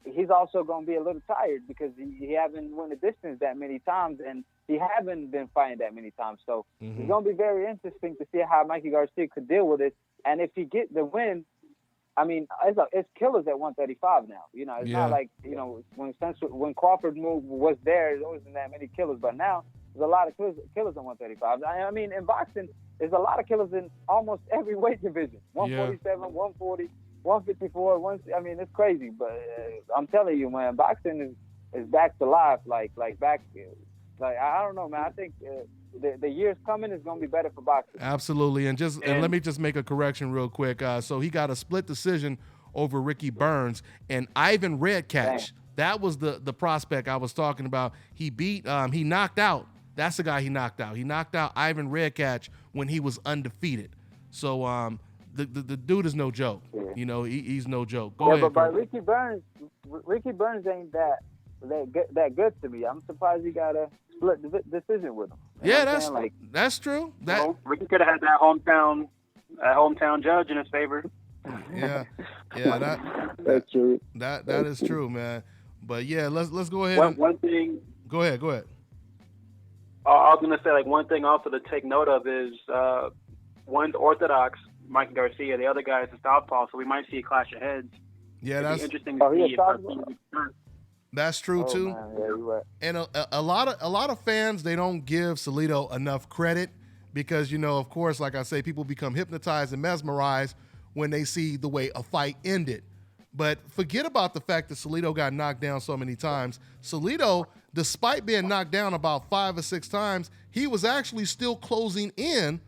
He's also going to be a little tired because he haven't won the distance that many times, and he haven't been fighting that many times. So it's going to be very interesting to see how Mikey Garcia could deal with it. And if he get the win, I mean, it's killers at 135 now. You know, it's not like, you know, when Crawford move was there wasn't that many killers, but now there's a lot of killers at 135. I mean, in boxing, there's a lot of killers in almost every weight division. 147, 140, 154. I mean, it's crazy, but I'm telling you, man, boxing is back to life. Like back. Like, I don't know, man. I think the years coming is going to be better for boxing. Absolutely. And let me just make a correction real quick. So he got a split decision over Ricky Burns and Ivan Redkach. That was the prospect I was talking about. He knocked out. That's the guy he knocked out. He knocked out Ivan Redkach when he was undefeated. So the dude is no joke. Yeah. You know, he's no joke. Go ahead. But Ricky Burns ain't that good to me. I'm surprised he got a split decision with him. You know that's true. Ricky could have had that hometown judge in his favor. Yeah, that's true. That is true, man. But yeah, let's go ahead. One thing. Go ahead. I was gonna say, like, one thing also to take note of is one's orthodox, Mikey Garcia. The other guy is a southpaw, so we might see a clash of heads. Yeah, that's interesting to see. That's true too. Man. Yeah, you're right. And a lot of fans, they don't give Salido enough credit because, you know, of course, like I say, people become hypnotized and mesmerized when they see the way a fight ended. But forget about the fact that Salido got knocked down so many times. Salido, despite being knocked down about 5 or 6 times, he was actually still closing in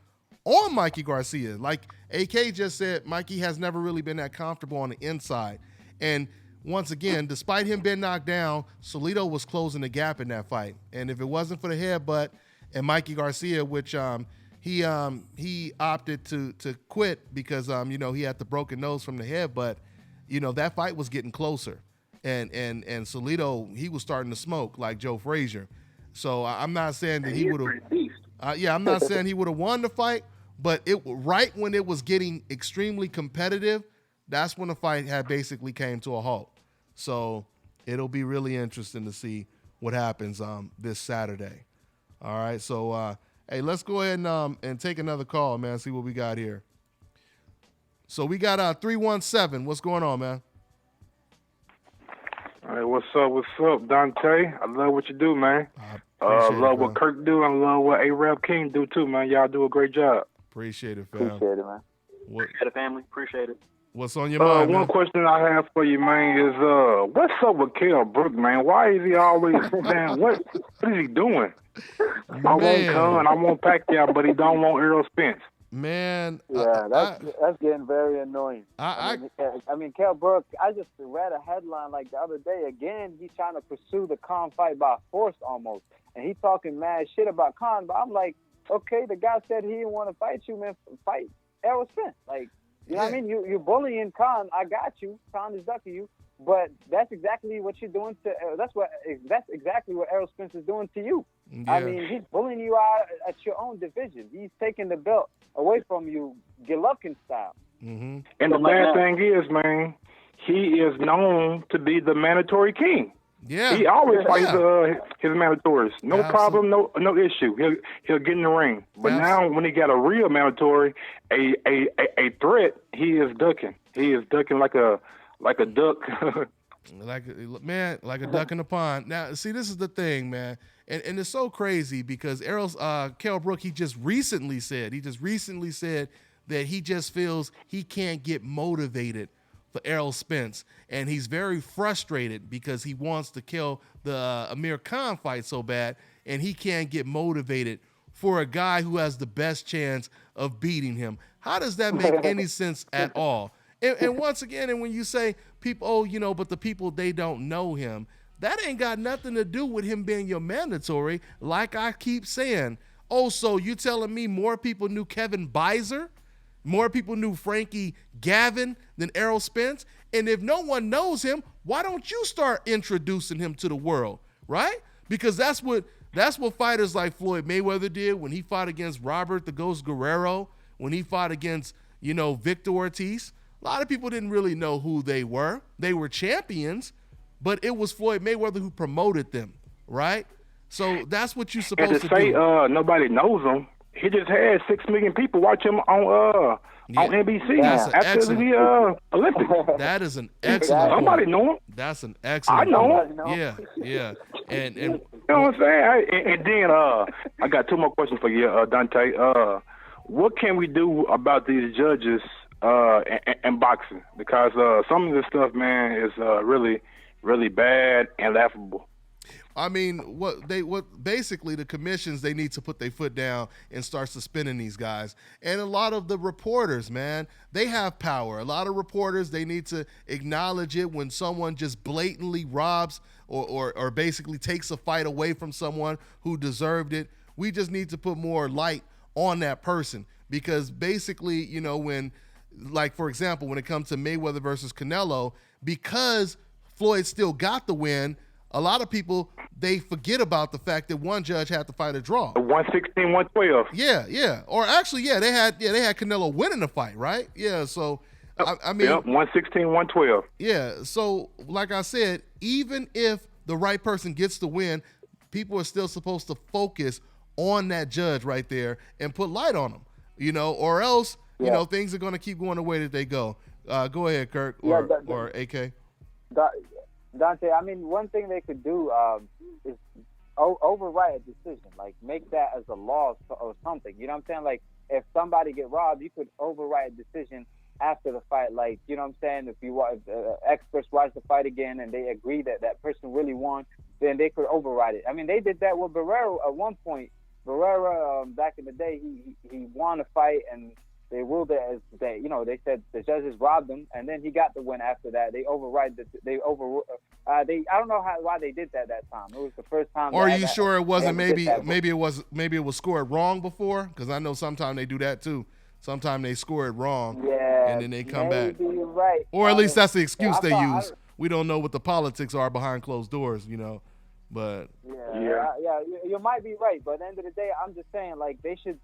on Mikey Garcia. Like AK just said, Mikey has never really been that comfortable on the inside. And once again, despite him being knocked down, Salido was closing the gap in that fight. And if it wasn't for the headbutt and Mikey Garcia, which he opted to quit because you know, he had the broken nose from the headbutt, you know, that fight was getting closer. And Salido, he was starting to smoke like Joe Frazier. So I'm not saying that he would have. I'm not saying he would have won the fight, but right when it was getting extremely competitive, that's when the fight had basically came to a halt. So it'll be really interesting to see what happens this Saturday. All right, so hey, let's go ahead and take another call, man. See what we got here. So we got 317. What's going on, man? Hey, what's up, Dante? I love what you do, man. Love what Kirk do, and love what A-Rap King do too, man. Y'all do a great job. Appreciate it, fam. Appreciate it, man. Appreciate it, family. Appreciate it. What's on your mind, One question I have for you, man, is what's up with Kell Brook, man? Why is he always man? What is he doing? I want Khan, I want Pacquiao, but he don't want Errol Spence. Man, yeah, that's getting very annoying. I mean, Kell Brook, I just read a headline like the other day. Again, he's trying to pursue the Khan fight by force almost, and he's talking mad shit about Khan. But I'm like, okay, the guy said he didn't want to fight you, man. Fight Errol Spence, like. You know what I mean? You're bullying Khan. I got you. Khan is ducking you. But that's exactly what you're doing to. That's exactly what Errol Spence is doing to you. Yeah. I mean, he's bullying you out at your own division. He's taking the belt away from you, Golovkin style. Mm-hmm. And the bad thing is, man, he is known to be the mandatory king. Yeah, he always fights his mandatories. No problem, no issue. He'll get in the ring. But now, when he got a real mandatory, a threat, he is ducking. He is ducking like a duck. like a duck in the pond. Now, see, this is the thing, man, and it's so crazy because Kell Brook, he just recently said that he just feels he can't get motivated for Errol Spence, and he's very frustrated because he wants to kill the Amir Khan fight so bad, and he can't get motivated for a guy who has the best chance of beating him. How does that make any sense at all? And once again, and when you say people, but the people, they don't know him, that ain't got nothing to do with him being your mandatory. Like I keep saying, so you telling me more people knew Kevin Beiser? More people knew Frankie Gavin than Errol Spence? And if no one knows him, why don't you start introducing him to the world, right? Because that's what fighters like Floyd Mayweather did when he fought against Robert the Ghost Guerrero, when he fought against, Victor Ortiz. A lot of people didn't really know who they were. They were champions, but it was Floyd Mayweather who promoted them, right? So that's what you're supposed to do. And to say nobody knows him, he just had 6 million people watch him on on NBC That's an after the Olympics. That is an excellent Somebody point. know him. That's an excellent I know point. him. Yeah. And you know what I'm saying? And then I got two more questions for you, Dante. What can we do about these judges in boxing? Because some of this stuff, man, is really, really bad and laughable. I mean, what basically the commissions, they need to put their foot down and start suspending these guys. And a lot of the reporters, man, they have power. A lot of reporters, they need to acknowledge it when someone just blatantly robs or basically takes a fight away from someone who deserved it. We just need to put more light on that person, because basically, you know, when, like, for example, when it comes to Mayweather versus Canelo, because Floyd still got the win, a lot of people, they forget about the fact that one judge had to fight a draw. 116, 112. Yeah. Or actually, they had Canelo winning the fight, right? Yeah, so I mean, 116, 112. Yeah, so like I said, even if the right person gets the win, people are still supposed to focus on that judge right there and put light on them, you know, or else, you know, things are going to keep going the way that they go. Go ahead, Kirk, or AK. Dante, I mean, one thing they could do is overwrite a decision, like make that as a law or something. You know what I'm saying? Like, if somebody get robbed, you could overwrite a decision after the fight. Like, you know what I'm saying? If experts watch the fight again and they agree that that person really won, then they could override it. I mean, they did that with Barrera at one point. Barrera, back in the day, he won a fight and they ruled it as they said the judges robbed him, and then he got the win after that. They override I don't know why they did that time. It was the first time. Or are you sure it wasn't maybe it was scored wrong before? Because I know sometimes they do that too. Sometimes they score it wrong, and then they come back. You're right. Or at least that's the excuse they use. We don't know what the politics are behind closed doors, you know. But you might be right. But at the end of the day, I'm just saying, like, they should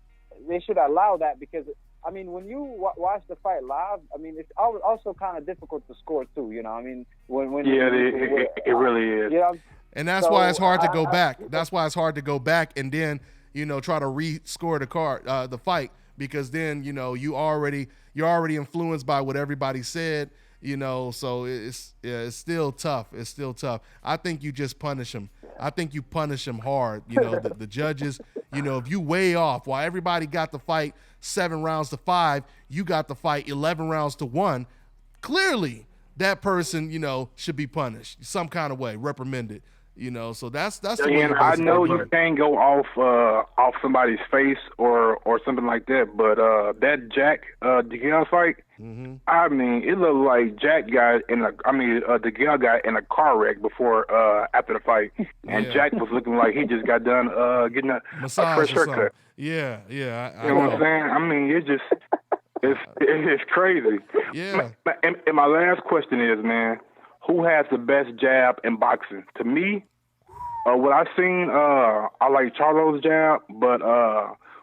allow that, because I mean, when you watch the fight live, I mean, it's also kind of difficult to score too. You know, I mean, it really is. You know, and that's why it's hard to go back. That's why it's hard to go back and then, you know, try to re-score the fight, because then, you know, you're already influenced by what everybody said. You know, so it's still tough. It's still tough. I think you just punish them. I think you punish them hard. You know, the judges, you know, if you way off, while everybody got the fight 7 rounds to 5, you got the fight 11 rounds to 1. Clearly, that person, you know, should be punished some kind of way, reprimanded. You know, so that's the way. And I know you can't go off somebody's face or something like that, but that Jack DeGale fight, I mean, it looked like Jack got DeGale got in a car wreck before after the fight, and Jack was looking like he just got done getting a fresh haircut. Yeah. You know what I'm saying? I mean, it's crazy. Yeah. And my last question is, man, who has the best jab in boxing? To me, what I've seen, I like Charlo's jab, but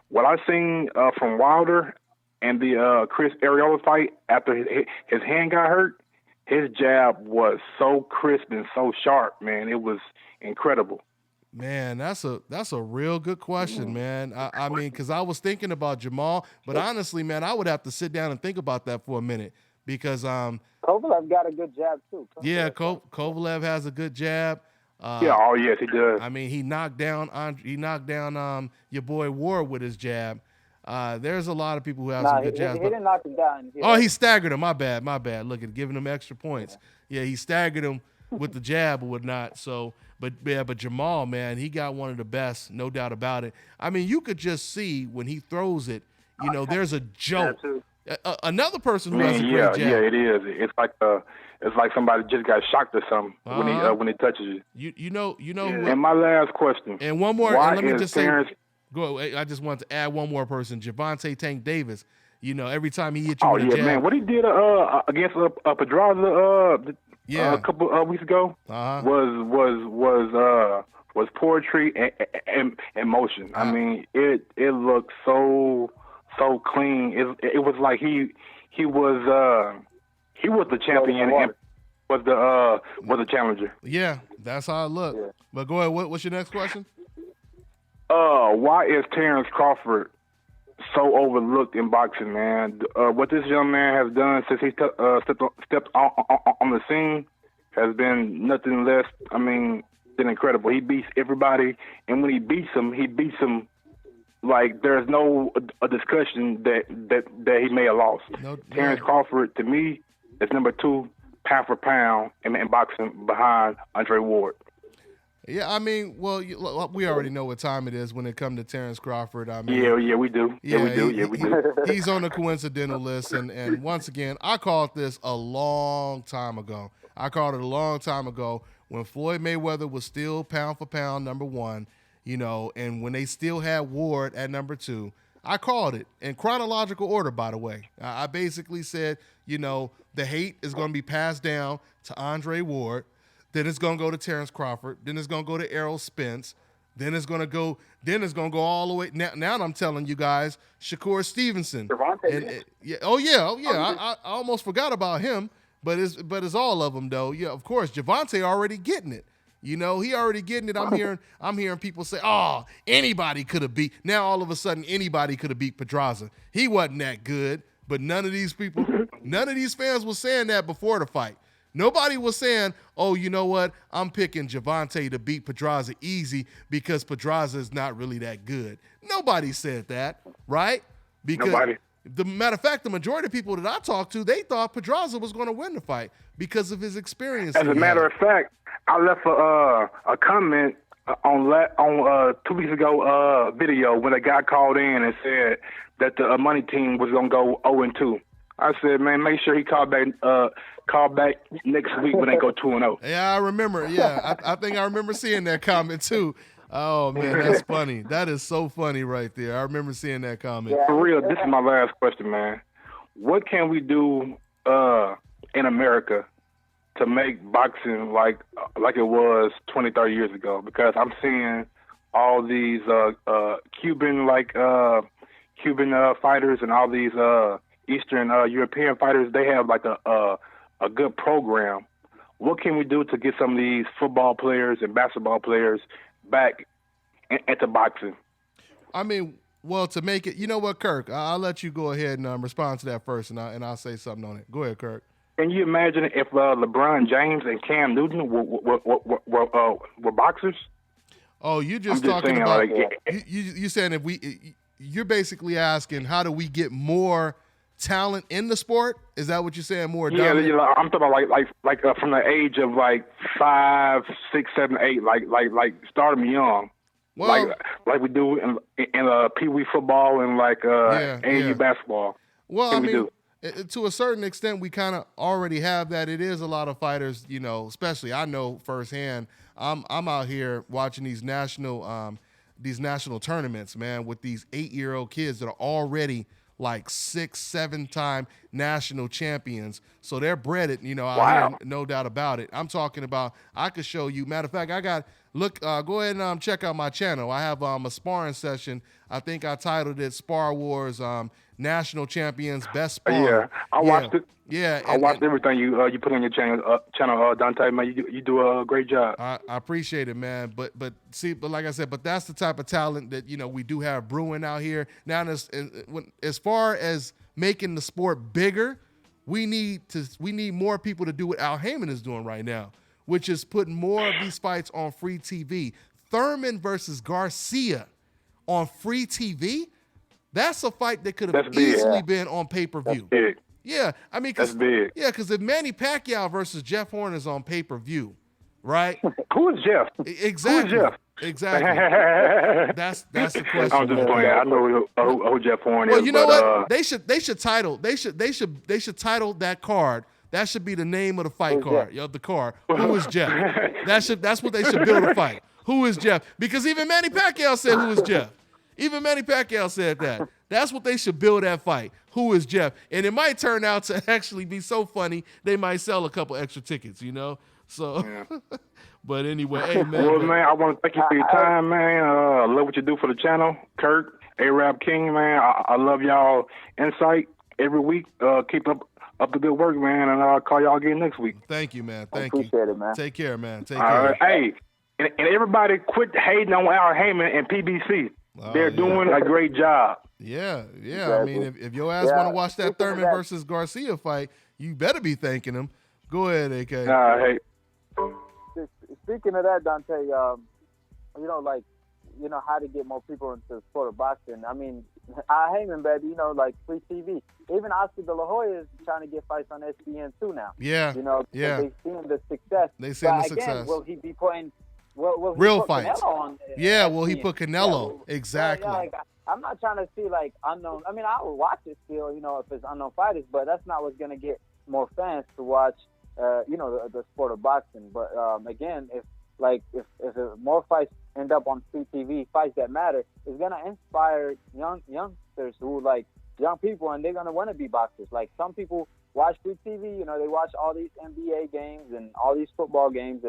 what I've seen from Wilder and the Chris Arreola fight after his hand got hurt, his jab was so crisp and so sharp, man. It was incredible. Man, that's a real good question, man. I mean, because I was thinking about Jamal, but honestly, man, I would have to sit down and think about that for a minute, because Kovalev got a good jab too. Kovalev has a good jab. Yes, he does. I mean, he knocked down your boy Ward with his jab. There's a lot of people who have some good jabs. He didn't knock him down. He staggered him. My bad. Look at giving him extra points. Yeah, he staggered him with the jab or whatnot. So, but Jamal, man, he got one of the best, no doubt about it. I mean, you could just see when he throws it, you know, there's a jolt. Another person who has a great jab. Yeah, it is. It's like somebody just got shocked or something when he touches you. You know. And my last question. And one more. Why and let me just Terrence, say. Go. I just want to add one more person, Gervonta Tank Davis. You know, every time he hit you with a jab. Man, what he did against Pedraza a couple weeks ago was poetry and motion. I mean, it looked so clean. It was like he was the champion and was the challenger. Yeah, that's how it looked. Yeah. But go ahead. What's your next question? Why is Terrence Crawford so overlooked in boxing, man. What this young man has done since he stepped on the scene has been nothing less, than incredible. He beats everybody, and when he beats them like there's no a discussion that he may have lost. No. Terrence Crawford, to me, is number 2 pound for pound in boxing behind Andre Ward. Yeah, we already know what time it is when it comes to Terrence Crawford. Yeah, we do. Yeah, we do. He's on the coincidental list, and once again, I called this a long time ago. When Floyd Mayweather was still pound for pound number 1, and when they still had Ward at number 2. I called it in chronological order, by the way. I basically said, the hate is going to be passed down to Andre Ward. Then it's going to go to Terrence Crawford. Then it's going to go to Errol Spence. Then it's going to go all the way. Now I'm telling you guys, Shakur Stevenson. I almost forgot about him, but it's all of them though. Yeah, of course, Gervonta already getting it. He already getting it. I'm hearing people say, "Oh, anybody could have beat." Now all of a sudden, anybody could have beat Pedraza. He wasn't that good, but none of these fans were saying that before the fight. Nobody was saying, "Oh, you know what? I'm picking Gervonta to beat Pedraza easy because Pedraza is not really that good." Nobody said that, right? Because nobody. The matter of fact, the majority of people that I talked to, they thought Pedraza was going to win the fight because of his experience. As a matter of fact, I left a comment on 2 weeks ago video when a guy called in and said that the money team was going to go 0-2. I said, man, make sure he call back next week when they go 2-0. Yeah, I remember. Yeah, I think I remember seeing that comment too. Oh man, that's funny. That is so funny right there. I remember seeing that comment. For real, this is my last question, man. What can we do in America to make boxing like it was 20, 30 years ago? Because I'm seeing all these Cuban fighters and all these Eastern European fighters. They have like a good program. What can we do to get some of these football players and basketball players back into boxing? To make it, you know what, Kirk? I'll let you go ahead and respond to that first, and I'll say something on it. Go ahead, Kirk. Can you imagine if LeBron James and Cam Newton were boxers? Oh, you're just talking about you saying you're basically asking how do we get more talent in the sport? Is that what you're saying? More? Yeah, I'm talking about like from the age of 5, 6, 7, 8, like start them young. Well, like we do in Pee Wee football and AAU basketball. Well, to a certain extent, we kind of already have that. It is a lot of fighters, especially I know firsthand. I'm out here watching these national tournaments, man, with these 8-year-old kids that are already like 6, 7-time national champions. So they're bred wow. No doubt about it. I'm talking about, I could show you. Matter of fact, go ahead and check out my channel. I have a sparring session. I think I titled it Spar Wars National Champions Best Sparring. Yeah, I watched it. Yeah, I watched everything you put on your channel, Dante. Man, you do a great job. I appreciate it, man. But like I said, that's the type of talent that we do have brewing out here now. As far as making the sport bigger, we need more people to do what Al Heyman is doing right now, which is putting more of these fights on free TV. Thurman versus Garcia on free TV. That's a fight that could have easily been on pay-per-view. That's big. Yeah, that's big. Yeah, because if Manny Pacquiao versus Jeff Horn is on pay-per-view, right? Who is Jeff? Exactly. Who is Jeff? Exactly. That's the question. I'm just playing. I know who Jeff Horn is. Well, you know what? They should title that card. That should be the name of the fight card. Of the card. Who is Jeff? That's what they should build a fight. Who is Jeff? Because even Manny Pacquiao said who is Jeff. Even Manny Pacquiao said that. That's what they should build that fight. Who is Jeff? And it might turn out to actually be so funny, they might sell a couple extra tickets, So, yeah. But anyway, hey, man. Well, man, I want to thank you for your time, man. I love what you do for the channel. Kurt, A-Rap King, man. I love y'all insight every week. Keep up the good work, man, and I'll call y'all again next week. Thank you, man. Thank you. Appreciate it, man. Take care, man. Take care. All right. Hey, and everybody quit hating on Al Heyman and PBC. They're doing a great job. Yeah. Exactly. I mean, if your ass want to watch that Thurman versus Garcia fight, you better be thanking him. Go ahead, AK. Hey. Speaking of that, Dante, how to get more people into the sport of boxing. I mean, Heyman, baby, free TV. Even Oscar De La Hoya is trying to get fights on ESPN too now. Yeah. They've seen the success. Success. Will he be putting real fights? Canelo on will he put Canelo? Exactly. I'm not trying to see unknown. I mean, I would watch it still, if it's unknown fighters, but that's not what's gonna get more fans to watch, the sport of boxing. But again, if more fights end up on free TV, fights that matter, it's gonna inspire youngsters who young people, and they're gonna want to be boxers. Like some people watch free TV, they watch all these NBA games and all these football games,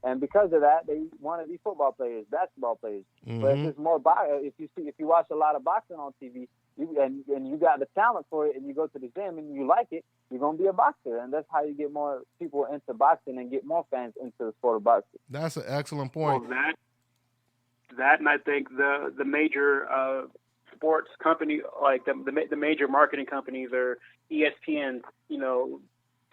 and because of that, they want to be football players, basketball players. Mm-hmm. But if it's more if you watch a lot of boxing on TV, and you got the talent for it, and you go to the gym and you like it, you're gonna be a boxer, and that's how you get more people into boxing and get more fans into the sport of boxing. That's an excellent point. Well, that, and I think the major sports company, like the major marketing companies, or ESPN,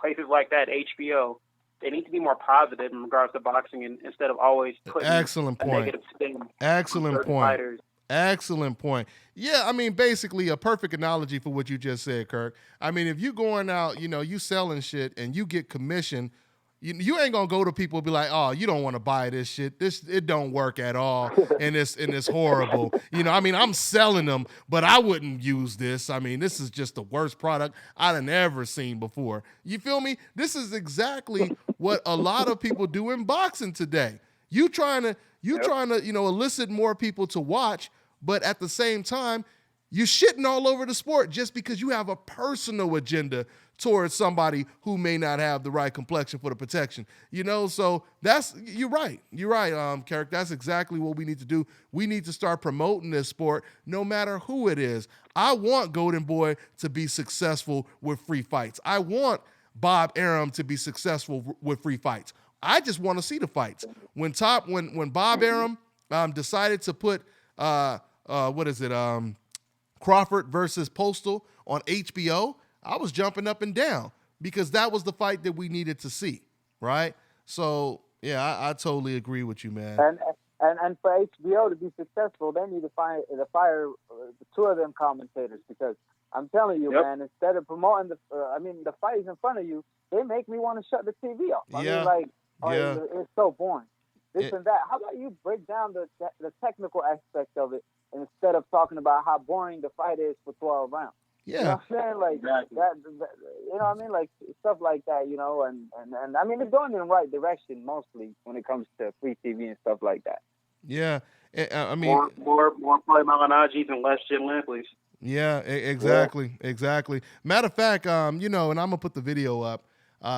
places like that, HBO. They need to be more positive in regards to boxing, and instead of always putting Excellent point. a negative spin. Excellent point. Fighters. Excellent point. Yeah, I mean, basically a perfect analogy for what you just said, Kirk. I mean, if you going out, you selling shit and you get commission, you ain't gonna go to people and be like, oh, you don't want to buy this shit. It don't work at all, and it's horrible. I mean, I'm selling them, but I wouldn't use this. I mean, this is just the worst product I've ever seen before. You feel me? This is exactly what a lot of people do in boxing today. You trying to elicit more people to watch, but at the same time, you're shitting all over the sport just because you have a personal agenda towards somebody who may not have the right complexion for the protection. So you're right. You're right, Carrick. That's exactly what we need to do. We need to start promoting this sport no matter who it is. I want Golden Boy to be successful with free fights. I want Bob Arum to be successful with free fights. I just want to see the fights. When Bob Arum decided to put Crawford versus Postal on HBO, I was jumping up and down because that was the fight that we needed to see, right? So yeah, I totally agree with you, man. And for HBO to be successful, they need to fire the two of them commentators, because I'm telling you, man, instead of promoting the fight is in front of you, they make me want to shut the TV off. It's so boring. This and that. How about you break down the technical aspect of it instead of talking about how boring the fight is for 12 rounds? Yeah. You know what I'm saying? That, you know what I mean? Like stuff like that, and I mean, they're going in the right direction mostly when it comes to free TV and stuff like that. Yeah. I mean, more Paulie Malignaggi's and less Jim Lampley's. Yeah, exactly. Matter of fact, and I'm gonna put the video up.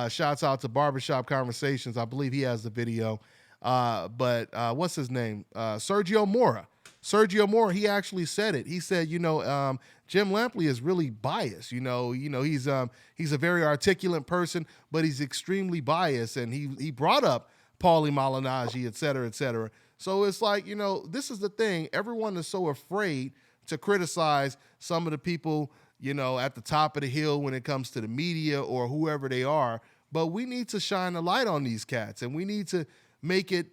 Shouts out to Barbershop Conversations. I believe he has the video. But what's his name? Sergio Mora. Sergio Mora, he actually said it. He said, Jim Lampley is really biased. He's a very articulate person, but he's extremely biased, and he brought up Paulie Malignaggi, et cetera, et cetera. So it's like, this is the thing. Everyone is so afraid to criticize some of the people, at the top of the hill when it comes to the media or whoever they are. But we need to shine a light on these cats, and we need to make it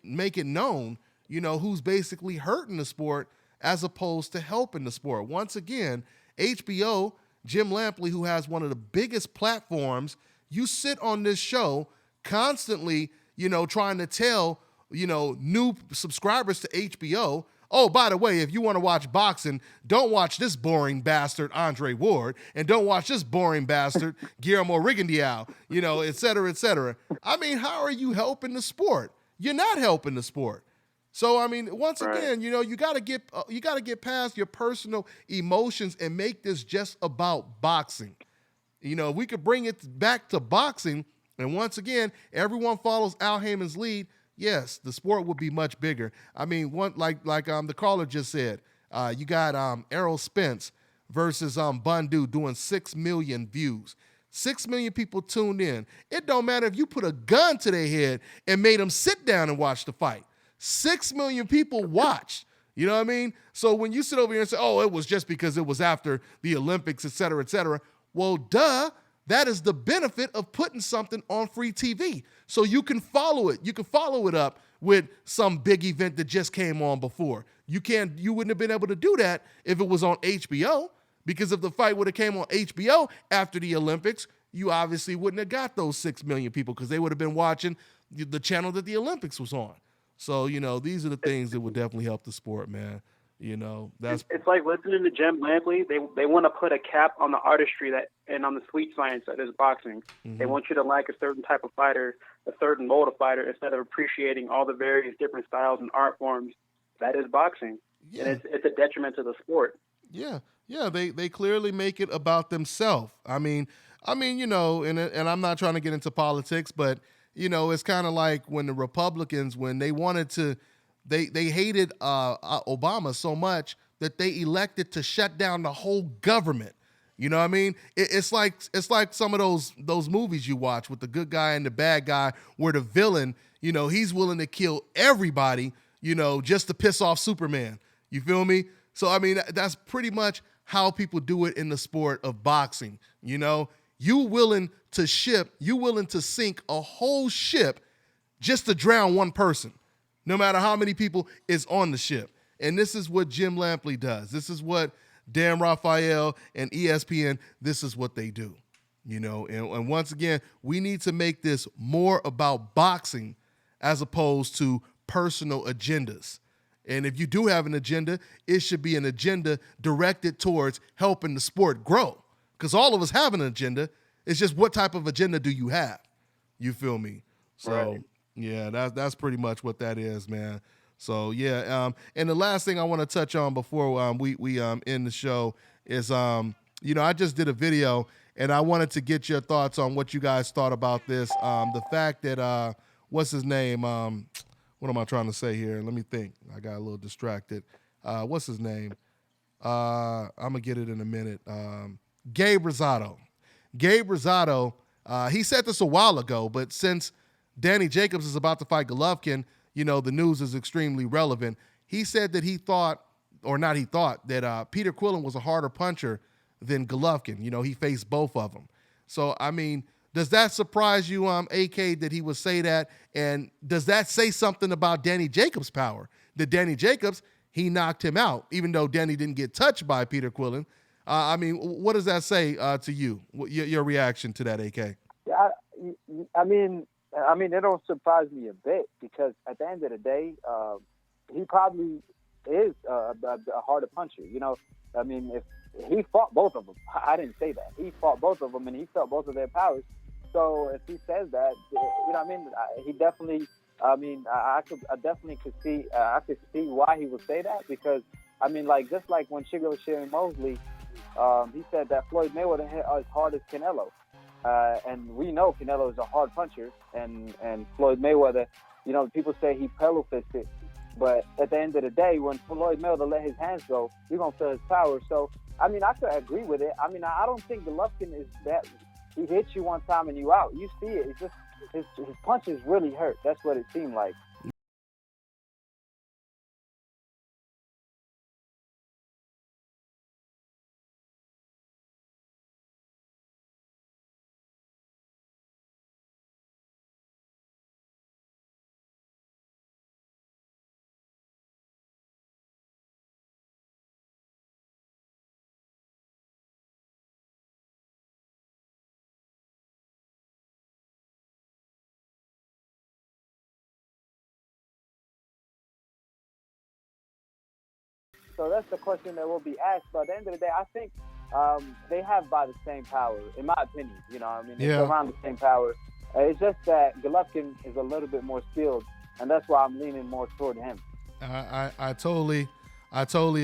known, who's basically hurting the sport as opposed to helping the sport. Once again, HBO, Jim Lampley, who has one of the biggest platforms, you sit on this show constantly, trying to tell, new subscribers to HBO, oh, by the way, if you want to watch boxing, don't watch this boring bastard, Andre Ward, and don't watch this boring bastard, Guillermo Rigondeaux, et cetera, et cetera. I mean, how are you helping the sport? You're not helping the sport. So, I mean, once again, you got to get past your personal emotions and make this just about boxing. If we could bring it back to boxing, and once again, everyone follows Al Heyman's lead, yes, the sport would be much bigger. I mean, the caller just said, you got Errol Spence versus Bundu doing 6 million views. 6 million people tuned in. It don't matter if you put a gun to their head and made them sit down and watch the fight. 6 million people watched. You know what I mean? So when you sit over here and say, oh, it was just because it was after the Olympics, et cetera, well, duh, that is the benefit of putting something on free TV. So you can follow it. You can follow it up with some big event that just came on before. You wouldn't have been able to do that if it was on HBO, because if the fight would have came on HBO after the Olympics, you obviously wouldn't have got those 6 million people, because they would have been watching the channel that the Olympics was on. So, you know, these are the things that would definitely help the sport, man. You know, it's like listening to Jim Lampley. They want to put a cap on the artistry and on the sweet science that is boxing. They want you to like a certain type of fighter, a certain mold of fighter, instead of appreciating all the various different styles and art forms that is boxing. Yeah. And it's a detriment to the sport. Yeah. They clearly make it about themselves. I mean, you know, and I'm not trying to get into politics, but you know, it's kind of like when the Republicans, when they wanted to, they hated Obama so much that they elected to shut down the whole government. You know what I mean? It's like some of those movies you watch with the good guy and the bad guy, where the villain, you know, he's willing to kill everybody, you know, just to piss off Superman. You feel me? So I mean, that's pretty much how people do it in the sport of boxing. You know, you willing to sink a whole ship just to drown one person, no matter how many people is on the ship. And this is what Jim Lampley does. This is what Dan Raphael and ESPN, this is what they do. You know, and once again, we need to make this more about boxing as opposed to personal agendas. And if you do have an agenda, it should be an agenda directed towards helping the sport grow. Because all of us have an agenda. It's just, what type of agenda do you have? You feel me? So, right. Yeah, that's pretty much what that is, man. So, yeah. And the last thing I want to touch on before we end the show is, you know, I just did a video, and I wanted to get your thoughts on what you guys thought about this. The fact that, what's his name? What am I trying to say here? Let me think. I got a little distracted. What's his name? I'm going to get it in a minute. Gabe Rosado. Gabe Rosado, he said this a while ago, but since Danny Jacobs is about to fight Golovkin, you know, the news is extremely relevant. He said that that Peter Quillen was a harder puncher than Golovkin. You know, he faced both of them. So, I mean, does that surprise you, AK, that he would say that? And does that say something about Danny Jacobs' power? That Danny Jacobs, he knocked him out, even though Danny didn't get touched by Peter Quillen. I mean, what does that say to you? Your reaction to that, AK? Yeah, I mean, it don't surprise me a bit, because at the end of the day, he probably is a harder puncher. You know, I mean, if he fought both of them, I didn't say that. He fought both of them, and he felt both of their powers. So if he says that, you know what I mean? He definitely. I mean, I definitely could see. I could see why he would say that, because I mean, like, just like when Sugar Shane Mosley. He said that Floyd Mayweather hit as hard as Canelo. And we know Canelo is a hard puncher. And Floyd Mayweather, you know, people say he pillow fisted. But at the end of the day, when Floyd Mayweather let his hands go, you're going to feel his power. So, I mean, I could agree with it. I mean, I don't think Golovkin is that. He hits you one time and you out. You see it. It's just his punches really hurt. That's what it seemed like. So that's the question that will be asked. But at the end of the day, I think they have by the same power, in my opinion. You know, I mean, it's around the same power. It's just that Golovkin is a little bit more skilled, and that's why I'm leaning more toward him. I totally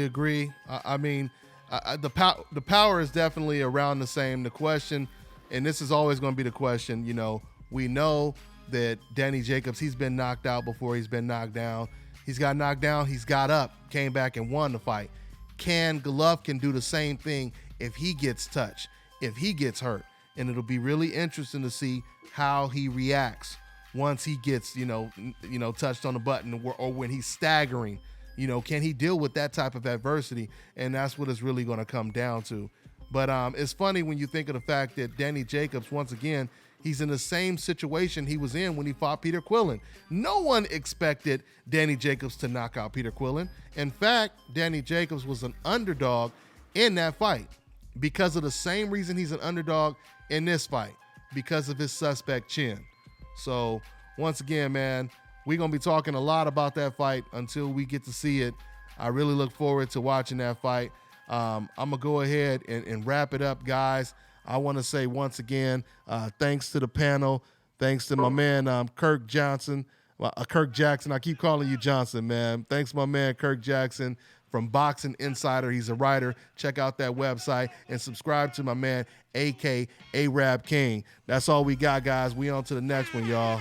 agree. I mean, the power is definitely around the same. The question, and this is always going to be the question, you know, we know that Danny Jacobs, he's been knocked out before he's been knocked down. He's got knocked down, he's got up, came back and won the fight. Can Golovkin do the same thing if he gets touched, if he gets hurt? And it'll be really interesting to see how he reacts once he gets, you know, touched on the button, or when he's staggering, Can he deal with that type of adversity? And that's what it's really going to come down to. But it's funny when you think of the fact that Danny Jacobs, once again, he's in the same situation he was in when he fought Peter Quillen. No one expected Danny Jacobs to knock out Peter Quillen. In fact, Danny Jacobs was an underdog in that fight because of the same reason he's an underdog in this fight, because of his suspect chin. So once again, man, we're going to be talking a lot about that fight until we get to see it. I really look forward to watching that fight. I'm going to go ahead and wrap it up, guys. I want to say once again, thanks to the panel. Thanks to my man, Kirk Jackson. I keep calling you Johnson, man. Thanks to my man, Kirk Jackson from Boxing Insider. He's a writer. Check out that website and subscribe to my man, AK Arab King. That's all we got, guys. We on to the next one, y'all.